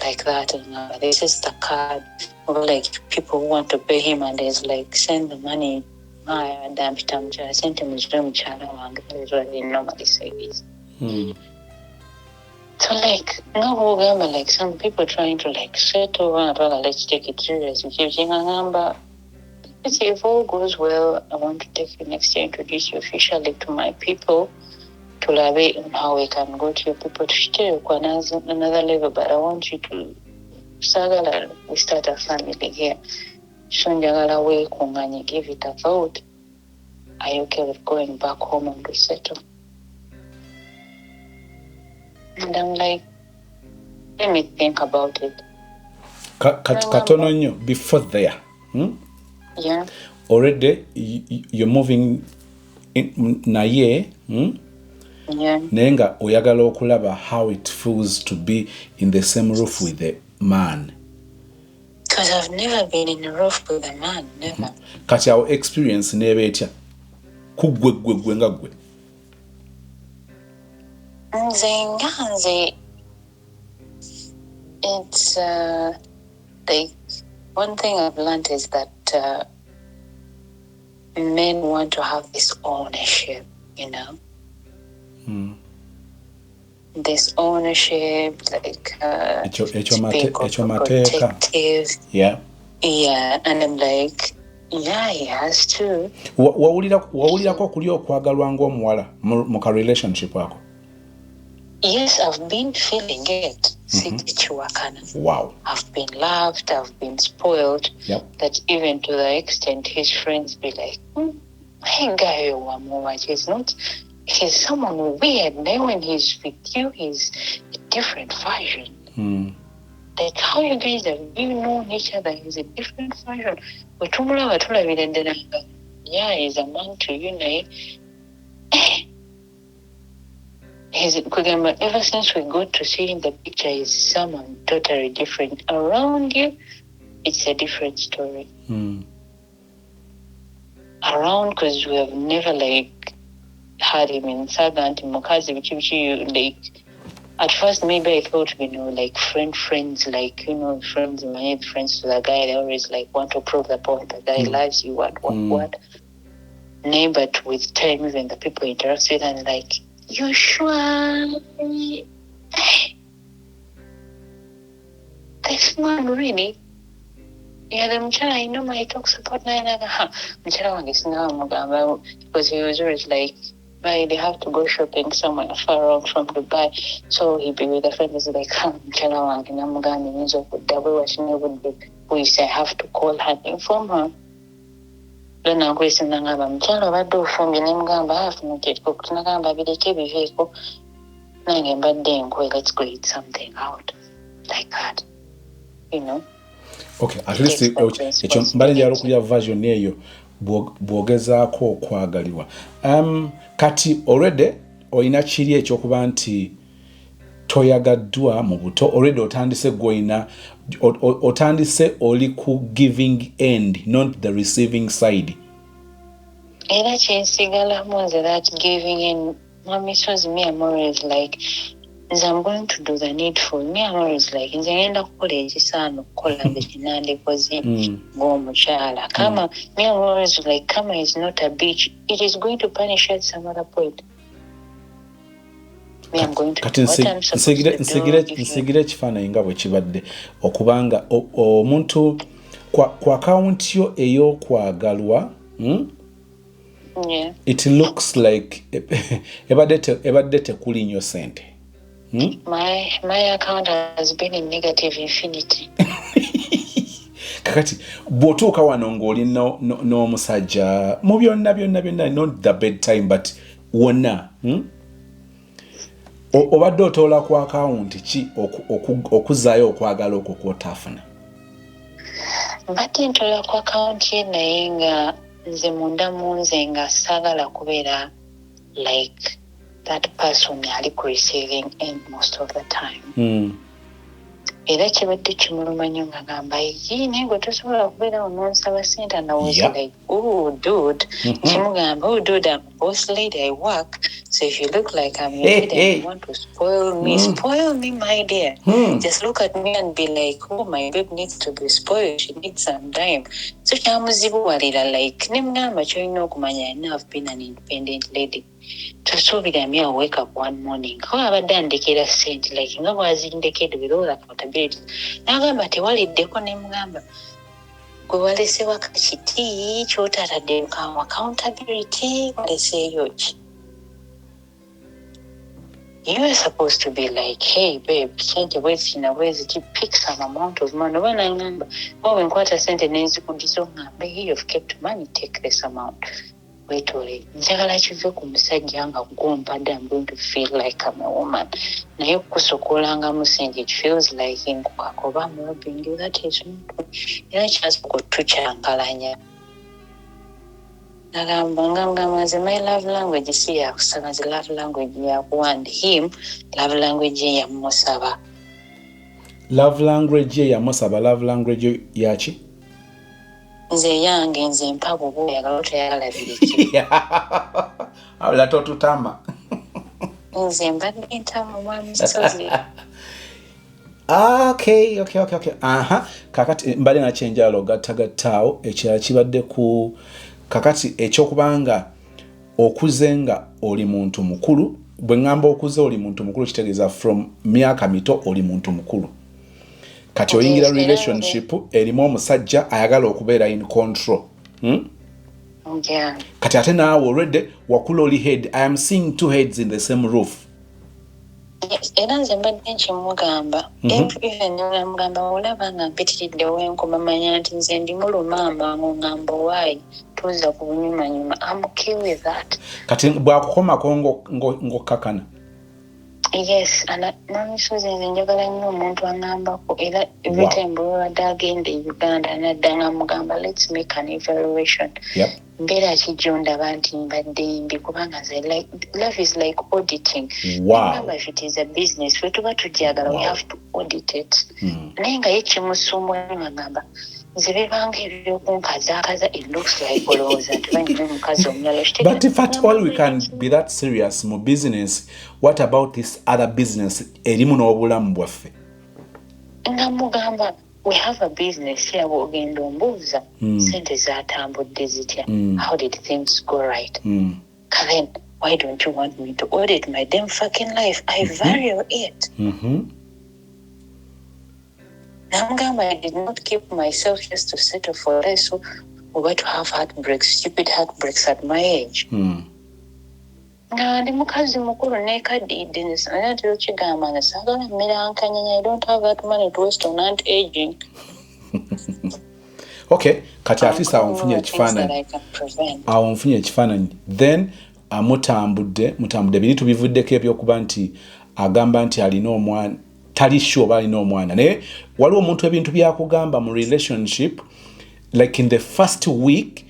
Like that. And this is the card. Or like people who want to pay him and there's like send the money. I sent him his room channel, and that is what they normally say is. So like like some people trying to like settle let's take it serious. If all goes well, I want to take you next year, introduce you officially to my people, to elaborate on how we can go to your people to share another level. But I want you to we start a family here. Give it a vote. Are you okay with going back home and resettle? And I'm like, let me think about it. Katono before there. Yeah. Already you're moving in naye. Yeah. Nenga oyagala okulaba how it feels to be in the same roof with the man. Because I've never been in a roof with a man, never. Kati our experience neba etya kugwe nga gwe. It's like one thing I've learned is that men want to have this ownership, this ownership, like protective. Yeah, and I'm like, yeah, he has to. wawulirako kuli okwagalwa ng'omuwala mu ka relationship ako? Yes, I've been feeling it. Wow. I've been loved, I've been spoiled. Yep. That even to the extent his friends be like, hey guy, he's someone weird. Then when he's with you, he's a different version. Like how you guys have known each other, he's a different version. Yeah, he's a man to you, ever since we got to see in the picture, is someone totally different. Around you, it's a different story. Around, because we have never like had him in Southern Timokazi, which like at first maybe I thought like friends, like friends in my head, friends to the guy. They always like want to prove the point that guy loves you. What? No, but with time, even the people interact with and like, you sure? This man really? Yeah, the mchala he talks about mchala because he was always like, they have to go shopping somewhere far out from Dubai. So he'd be with a friend who's like, mchala we say I have to call her and inform her. lona nkwesina ngamba mkyalo badde ofumbye ne mugamba afunukiriko kutunagamba bireke biveeko nange mbadde nkwe let's go eat something out like that, you know. Okay, at least ekyo mbale njala okulya version eyo bwogezaako okwagalibwa. Kati already olina kiri ekyokuba nti toyagaddwa mu buto, already otandise gwoina otandise oli ku giving end, not the receiving side. Era kyensigalamu nze that giving end, Mommy shows me I'm always like, I'm going to do the needful. Me, I'm always like, nze ngenda kukola ekisaana okukola nze kinandikoze ng'omukyala. Kama, me, I'm always like, Kama is not a bitch. It is going to punish at some other point. Me, I'm going to do what I'm supposed to do. Nsigira ekifaananyi nga bwe kibadde okubanga omuntu ku akawunti yo ey'okwagalwa, yeah. It looks like ebadde tekuli nnyo sente. My account has been in negative infinity. Kakati bw'otuuka wano ng'oli n'omusajja mu byonna not the bedtime but wonna obadde otoola ku akawunti ki okuzaayo okwagala okwo kw'otaafuna? Mbadde ntoola ku akawunti ye naye nga nze munda munze nga saagala kubeera like that person ali ku receiving end most of the time. Era kibadde kimuluma nnyo nga gamba ye naye gwe tosobola kubeera ononsaba sente, and I was like, oh dude, kimugamba, oh dude, I'm a boss lady, I work, so if you look like I'm your kid and you want to spoil me, my dear. Just look at me and be like, oh, my babe needs to be spoiled, she needs some time. So kyamuzibuwalira like nemugamba kyolina okumanya, I've been an independent lady. Tosuubira me, I'll wake up one morning. Ko abadde andekera sente like nga bwazindekedde with all accountability. N'agamba tewaliddeko, ne mugamba gwe walese wakakiti kyotatadde mu accountability waleseeyo ki? You are supposed to be like, hey babe, sente bweziki, pick some amount of money. Oba n'agamba wowe nkwata sente n'enzikugiza oŋŋambe, you've kept money, take this amount. Wetole njagala kive ku musajja nga gwompadde, I'm going to feel like I'm a woman. Naye kusokolangamu sente, it feels like nkukakoba I'm robbing you. That is not. Era kyasooka tukyankalanya. Nagamba nze my love language si yakusaba, nze love language yakuwa, and him love language ye yamusaba. Love language ye yamusaba, love language yaki? Nze yange nze mpa bw'oba oyagala toyagala biriki. Awula totutama. Nze mbadde ntama mwami Sozi. Okay. Kakati mbale na chenjalo gattagattaawo ekirala kibadde ku kakati ekyokubanga okuzenga oli muntu mukulu. Bwe ngamba okuze oli muntu mukulu kitegeeza from myaka mito oli muntu mukulu. Kati oyingira relationship erimu omusajja ayagala okubeera in control. Yeah. Kati ate naawe already wakula oli head. I am seeing two heads in the same roof. Yes, era nze mbadde nkimugamba. Even namugamba olaba nga mpitiridde wenkoma manya nti nze ndi mulumamba ng'ongamba waayi tuza ku bunyumanyuma. I'm okay with that. Kati bwakukomako ng'okkakana. Yes, and namisozi nze njagala nnyo omuntu angambako era every time bwebadde agenda e Uganda nadda nga mugamba let's make an evaluation. Yep. Mbeera kijjo ndaba nti mbadde mbi kubanga nze like life is like auditing. Wow. If it is a business we tuba tujagala we have to audit it. Naye nga ye kimusumbwa ngamba nze bebanga ebyokunkazaakaza it looks like olowooza nti banyina omukazi omulala. But if at all we can be that serious mu business, what about this other business erimu n'obulamu bwaffe? Nga mugamba we have a business here bw'ogenda ombuuza sente zatambudde zitya, how did things go right? Karen, why don't you want me to audit my damn fucking life? I value it. Namgamba, I did not keep myself just to settle for less or to have heartbreaks, stupid heartbreaks at my age. Nga ndi mukazi mukulu nekaddiidde nze ntera kigamba nze saagala mmere ankanyanya. I don't have that money to waste on anti-aging. Okay, kati afisa awo nfunye ekifaananyi then mutambudde biri tubivuddeko ebyokuba nti agamba nti alina omwana tali sure oba alina omwana naye waliwo omuntu ebintu byakugamba mu relationship like in the first week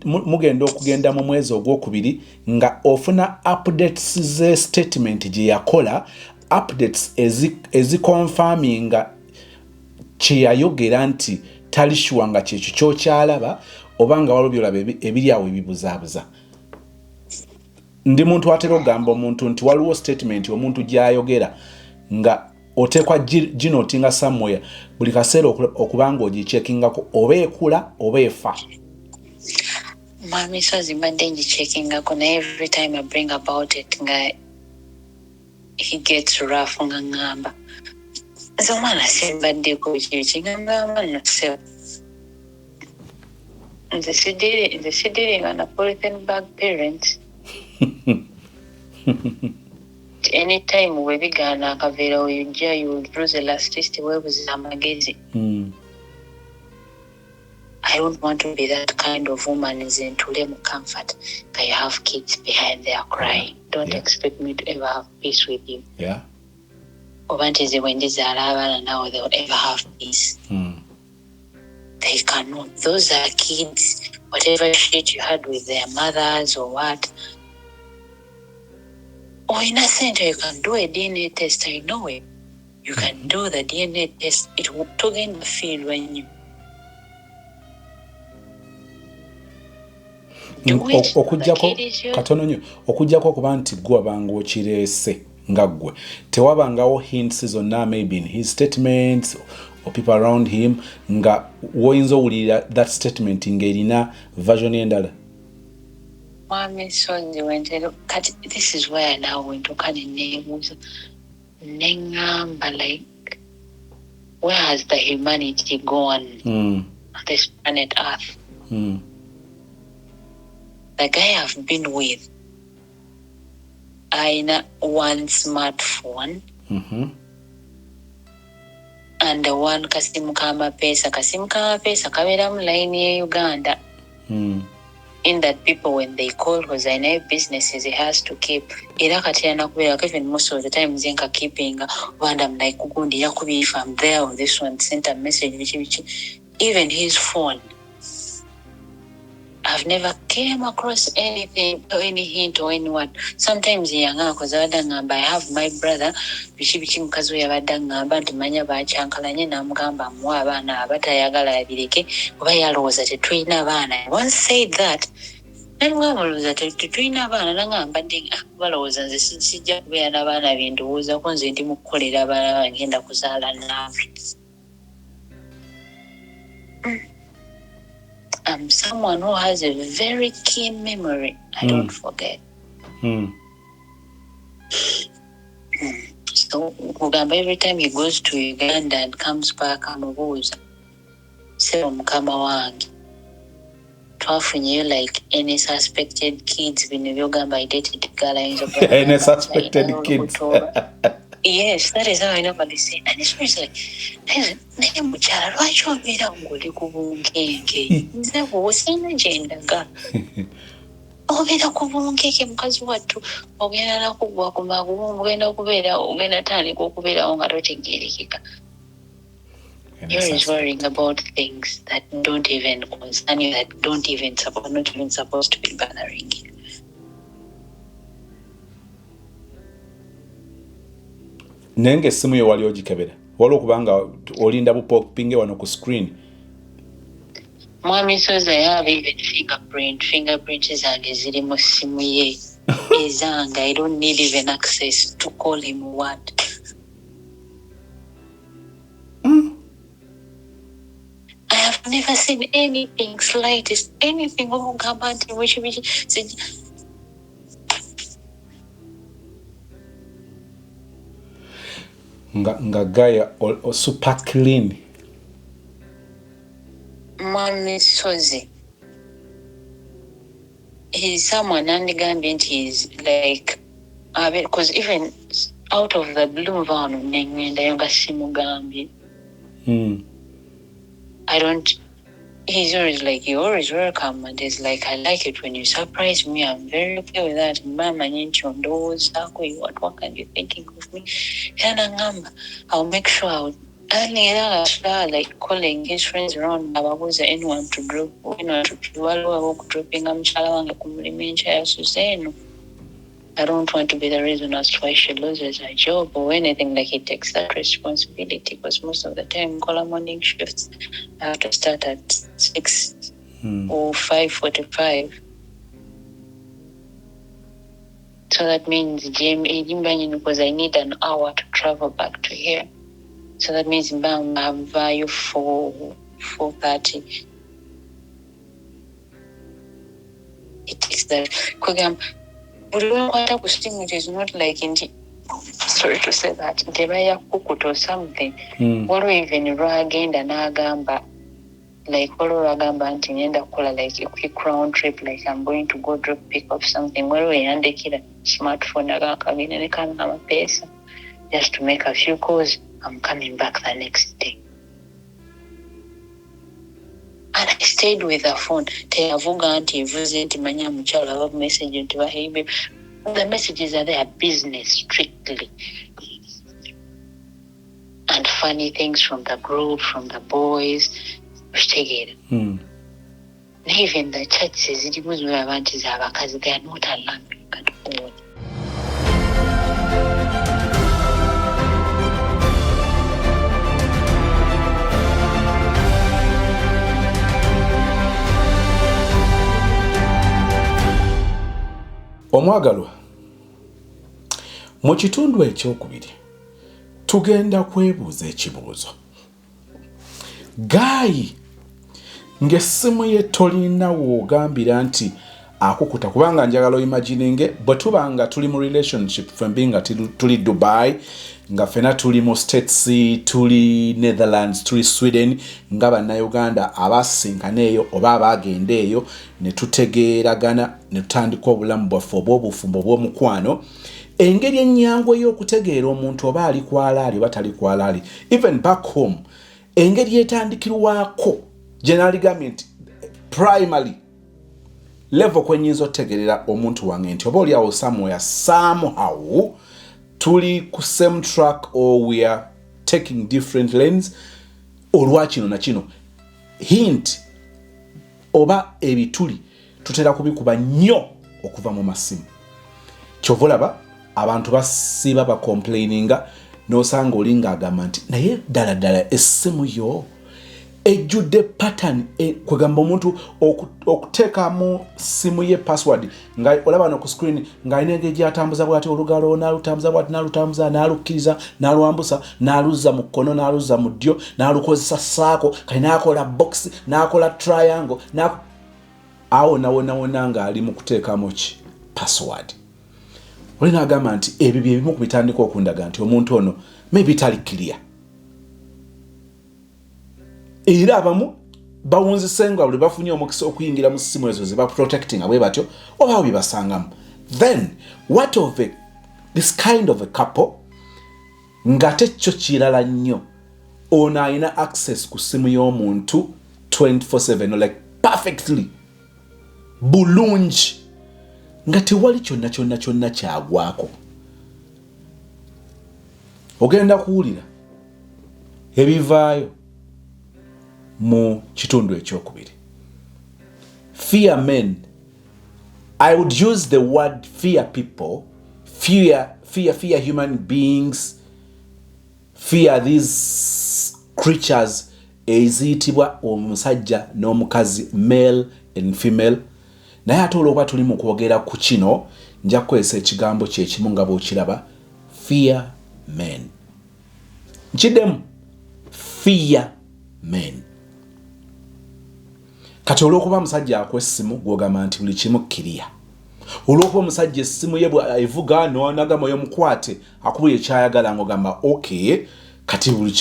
mugenda okugenda mu mwezi ogwokubiri nga ofuna updates ze statement gye yakola updates eziconfirminga kyeyayogera nti tali sure nga kyekyo kyokyalaba oba nga waliwo byolaba ebiri awo ebibuzaabuza. Ndi muntu atera okugamba omuntu nti waliwo statement omuntu gyayogera nga oteekwa ginoti nga somewhere buli kaseera okubanga ogichekingako oba ekula oba efa. Mami so zimbadde ngichekingako naye every time I bring about it nga he gets rough nga ngamba nze omwana simbaddeko kingamba nase nze sidiri nga na polythene bag parents. Anytime we began akaveera oyojja you will lose elasticity weebuza amagezi. I don't want to be that kind of woman is into comfort. I have kids behind there crying. Don't expect me to ever have peace with you. Yeah. Obantize when these are and now they'll ever have peace. They cannot. Those are kids. Whatever shit you had with their mothers or what. Or in a center, you can do a DNA test. I know it. You can do the DNA test. It will tug in the field when you okujjako katono nnyo okujjako okuba nti gwe wabanga okireese nga ggwe tewabangawo hints zonna maybe in his statements or people around him nga woyinza owulira that statement ng'erina version endala. Mwami sonzi wentero kati this is where now wentuka neneebuuza neŋŋamba like where has the humanity gone on this planet Earth? The guy I've been with, aina one smartphone and one kasimu kamapesa kabera mu line ye Uganda. In that people when they call because I know businesses he has to keep era kati anakubeera even most of the time zenka keeping and I'm like kukundi yakubi if I'm there or this one sent a message which even his phone I've never came across anything or any hint or anyone. Sometimes yanga because I have my brother bichi mukazi yabadde ngamba nti manya bacyankalanye namugamba mu abaana abatayagala yabireke kuba yalowooza tetulina abaana. Once said that then mwamulowooza tetulina abaana nangamba ndi balowooza nze sijja kubeera n'abaana bendowooza ko nze ndi mu kukolera abaana bangenda kuzaala naawe. I'm someone who has a very keen memory. I don't forget. So every time he goes to Uganda and comes back, amubuuza sebo mukama wange twafunyeyo like any suspected kids bino byogamba I dated girl any suspected kids. Yes, that is how I normally say. And it's really like, naye mukyala lwaki obeera ng'oli ku bunkenke? Nze bw'osiina gye ndaga. Obeera ku bunkenke mukazi wattu ogenda nakugwa ku magulu ogenda tandika okubeerawo nga totegeerekeka. You're always worrying about things that don't even concern you, that not even supposed to be bothering you. Nenge simu yo wali ogikebera waliwo kubanga olinda bupopinge wano ku screen. Mwami says I have even fingerprint zange ziri mu simu ye ezange. I don't need even access to call him what. I have never seen anything slightest anything ogamba nti wichi nga gaya o super clean. Mwami sozi he's someone andigambye nti he's like because even out of the blue vano nengendayo nga simugambye. I don't he's always like, you're always welcome. And he's like, I like it when you surprise me. I'm very okay with that. Mama, what can you thinking of me? I'll make sure like calling his friends around. Anyone to drop, dropping I don't want to be the reason as to why she loses her job or anything. Like, he takes that responsibility, because most of the time, call morning shifts, I have to start at 6 or 5:45. So that means because I need an hour to travel back to here. So that means I have value for 4:30. It takes that. It is not like sorry to say that or something. Or even agenda nagamba, like like a quick round trip, like I'm going to go drop pick up something. Where we and the kid smartphone just to make a few calls. I'm coming back the next day. And I stayed with the phone. The messages are there, business strictly. And funny things from the group, from the boys. Even the church says it was because they are not allowed at all. Omwagalwa, mu kitundu ekyokubiri tugenda kwebuuza ekibuuzo. Gaayi ng'essimu ye tolina w'ogambira nti akukuta, kubanga njagala oyimagininge bwe tuba nga tuli mu relationship, fembi nga tuli Dubai, nga fena tuli mu States, tuli Netherlands, tuli Sweden, nga bannayuganda abasinkana eyo oba abagenda eyo ne tutegeeragana ne tutandika obulamu bwaffe obw'obufumbo obw'omukwano, engeri ennyangu ey'okutegeera omuntu oba ali kwalaali oba tali kwalaali, even back home, engeri etandikirwako general government primary level kwenyinza otegerera omuntu wange nti oba oli awo somewhere somehow tuli ku same track or we are taking different lanes olwa kino na kino. Hint oba ebituli tutera kubikuba nnyo okuva mu masimu. Kyova olaba abantu basiiba bakomplaininga n'osanga olinga agamba nti naye ddala essimu yo ejjudde pattern kwegamba omuntu okuteeka mu simu ye password nga olaba no ku screen nga alina engeri gy'atambuza bw'ati olugalo n'alutambuza bw'ati n'alutambuza n'alukkiriza n'alwambusa n'aluzza mu kkono n'aluzza mu ddyo n'alukozesa saako kali n'akola box n'akola triangle awo nawona nga ali mu kuteekamu ki password. Oli n'agamba nti ebyo bye bimu ku bitandika okundaga nti omuntu ono maybe tali clear. Era abamu bawunzisenga buli bafunye omukisa okuyingira mu simu ezo ze protecting abwe batyo oba bibasangamu. Then what of this kind of a couple nga tekyo kirala nnyo ono alina access ku simu y'omuntu 24/7 like perfectly bulungi nga tewali kyonna kyagwako. Ogenda kuwulira ebivaayo mu kitundu ekyokubiri. Fear men. I would use the word fear people. Fear human beings. Fear these creatures eziyitibwa omusajja n'omukazi, male and female. Naye ate olwokuba tuli mu kwogera ku kino nja kukozesa ekigambo kyekimu nga bw'okiraba, fear men. Nkiddemu fear men. Kati olwokuba omusajja akw'essimu gw'ogamba nti buli kimu kiriya. Olwokuba omusajja essimu ye evuga n'onagamba oyo mukwate akubye ekyayagala ng'ogamba okay, kati buli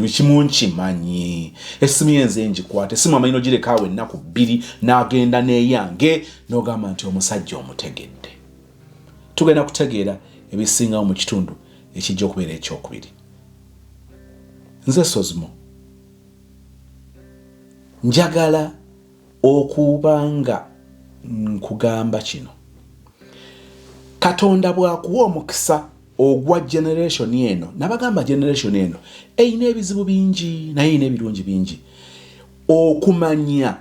kimu nkimanyi. Essimu ye nze ngikwate, essimu amanyi n'ogireka awo ennaku 2 n'agenda n'eyange n'ogamba nti omusajja omutegedde. Tugenda kutegeera ebisingawo mu kitundu ekijja okubeera ekyokubiri. Nze Sozimo njagala okubanga nkugamba kino Katonda bw'akuwa omukisa ogwa generation eno nabagamba generation eno eyina ebizibu bingi naye eyina ebirungi bingi okumanya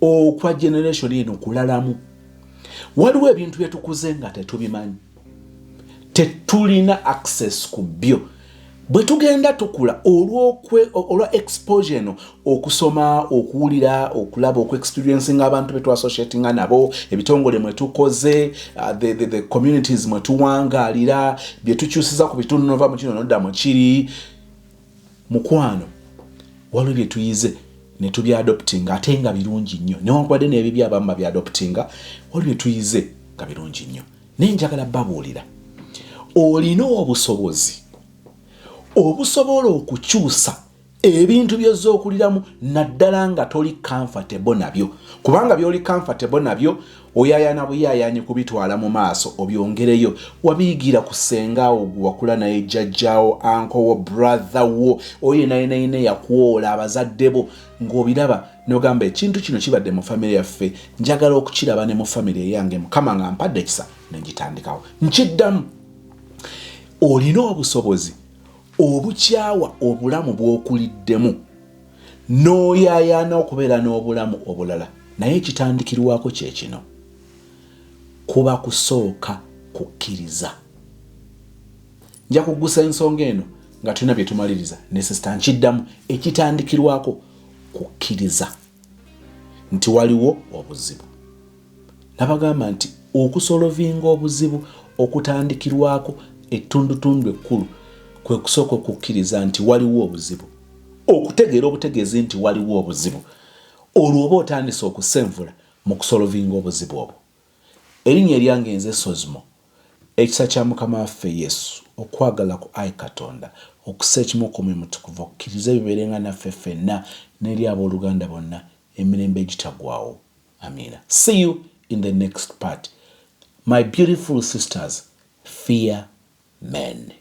okwa generation eno kulalamu waliwo ebintu byetukuze nga tetubimanyi tetulina access ku byo bwe tugenda tukula olwa exposure eno okusoma okuwulira okulaba okuexperiencing abantu betwassociatinga nabo ebitongole mwe tukoze the communities mwe tuwangaalira bye tukyusiza ku bitundu nova mu kino nodda mu kiri mukwano waliwo bye tuyize ne tubyadoptinga ate nga birungi nnyo newankubadde n'ebibyo abamu babyadoptinga waliwo bye tuyize nga birungi nnyo naye njagala babuulira olina obusobozi obusobola okukyusa ebintu by'ozookuliramu naddala nga toli comfortable nabyo kubanga by'oli comfortable nabyo oyaayana buyaayaanyi kubitwala mu maaso obyongereyo wabiyigira ku sengaawo gwe wakula naye jjajjaawo ankowo brother wo oye naye yakwola abazadde bo ng'obiraba n'ogamba ekintu kino kibadde mu famire yaffe njagala okukiraba ne mu famire eyange mukama nga mpadde kisa negitandikawo nkiddamu olina obusobozi obukyawa obulamu bw'okuliddemu n'oyaayaana okubeera n'obulamu obulala naye ekitandikirwako kye kino kuba kusooka kukkiriza nja kuggusa ensonga eno nga tulina bye tumaliriza ne sisita nkiddamu ekitandikirwako kukkiriza nti waliwo obuzibu nabagamba nti okusolovinga obuzibu okutandikirwako ettundutundu ekkulu kwe kusooka okukkiriza nti waliwo obuzibu okutegeera obutegeezi nti waliwo obuzibu olwo oba otandise okusenvula mu kusolovinga obuzibu obwo erinnya eryange nze Sozimo ekisa kya mukama waffe Yesu okwagala ku ayi Katonda okussa ekimu ku mirimu mutukuvu okukkiriza bibeerenga naffe ffenna n'eri abooluganda bonna emirembe egitagwawo amiina. See you in the next part. My beautiful sisters, fear men.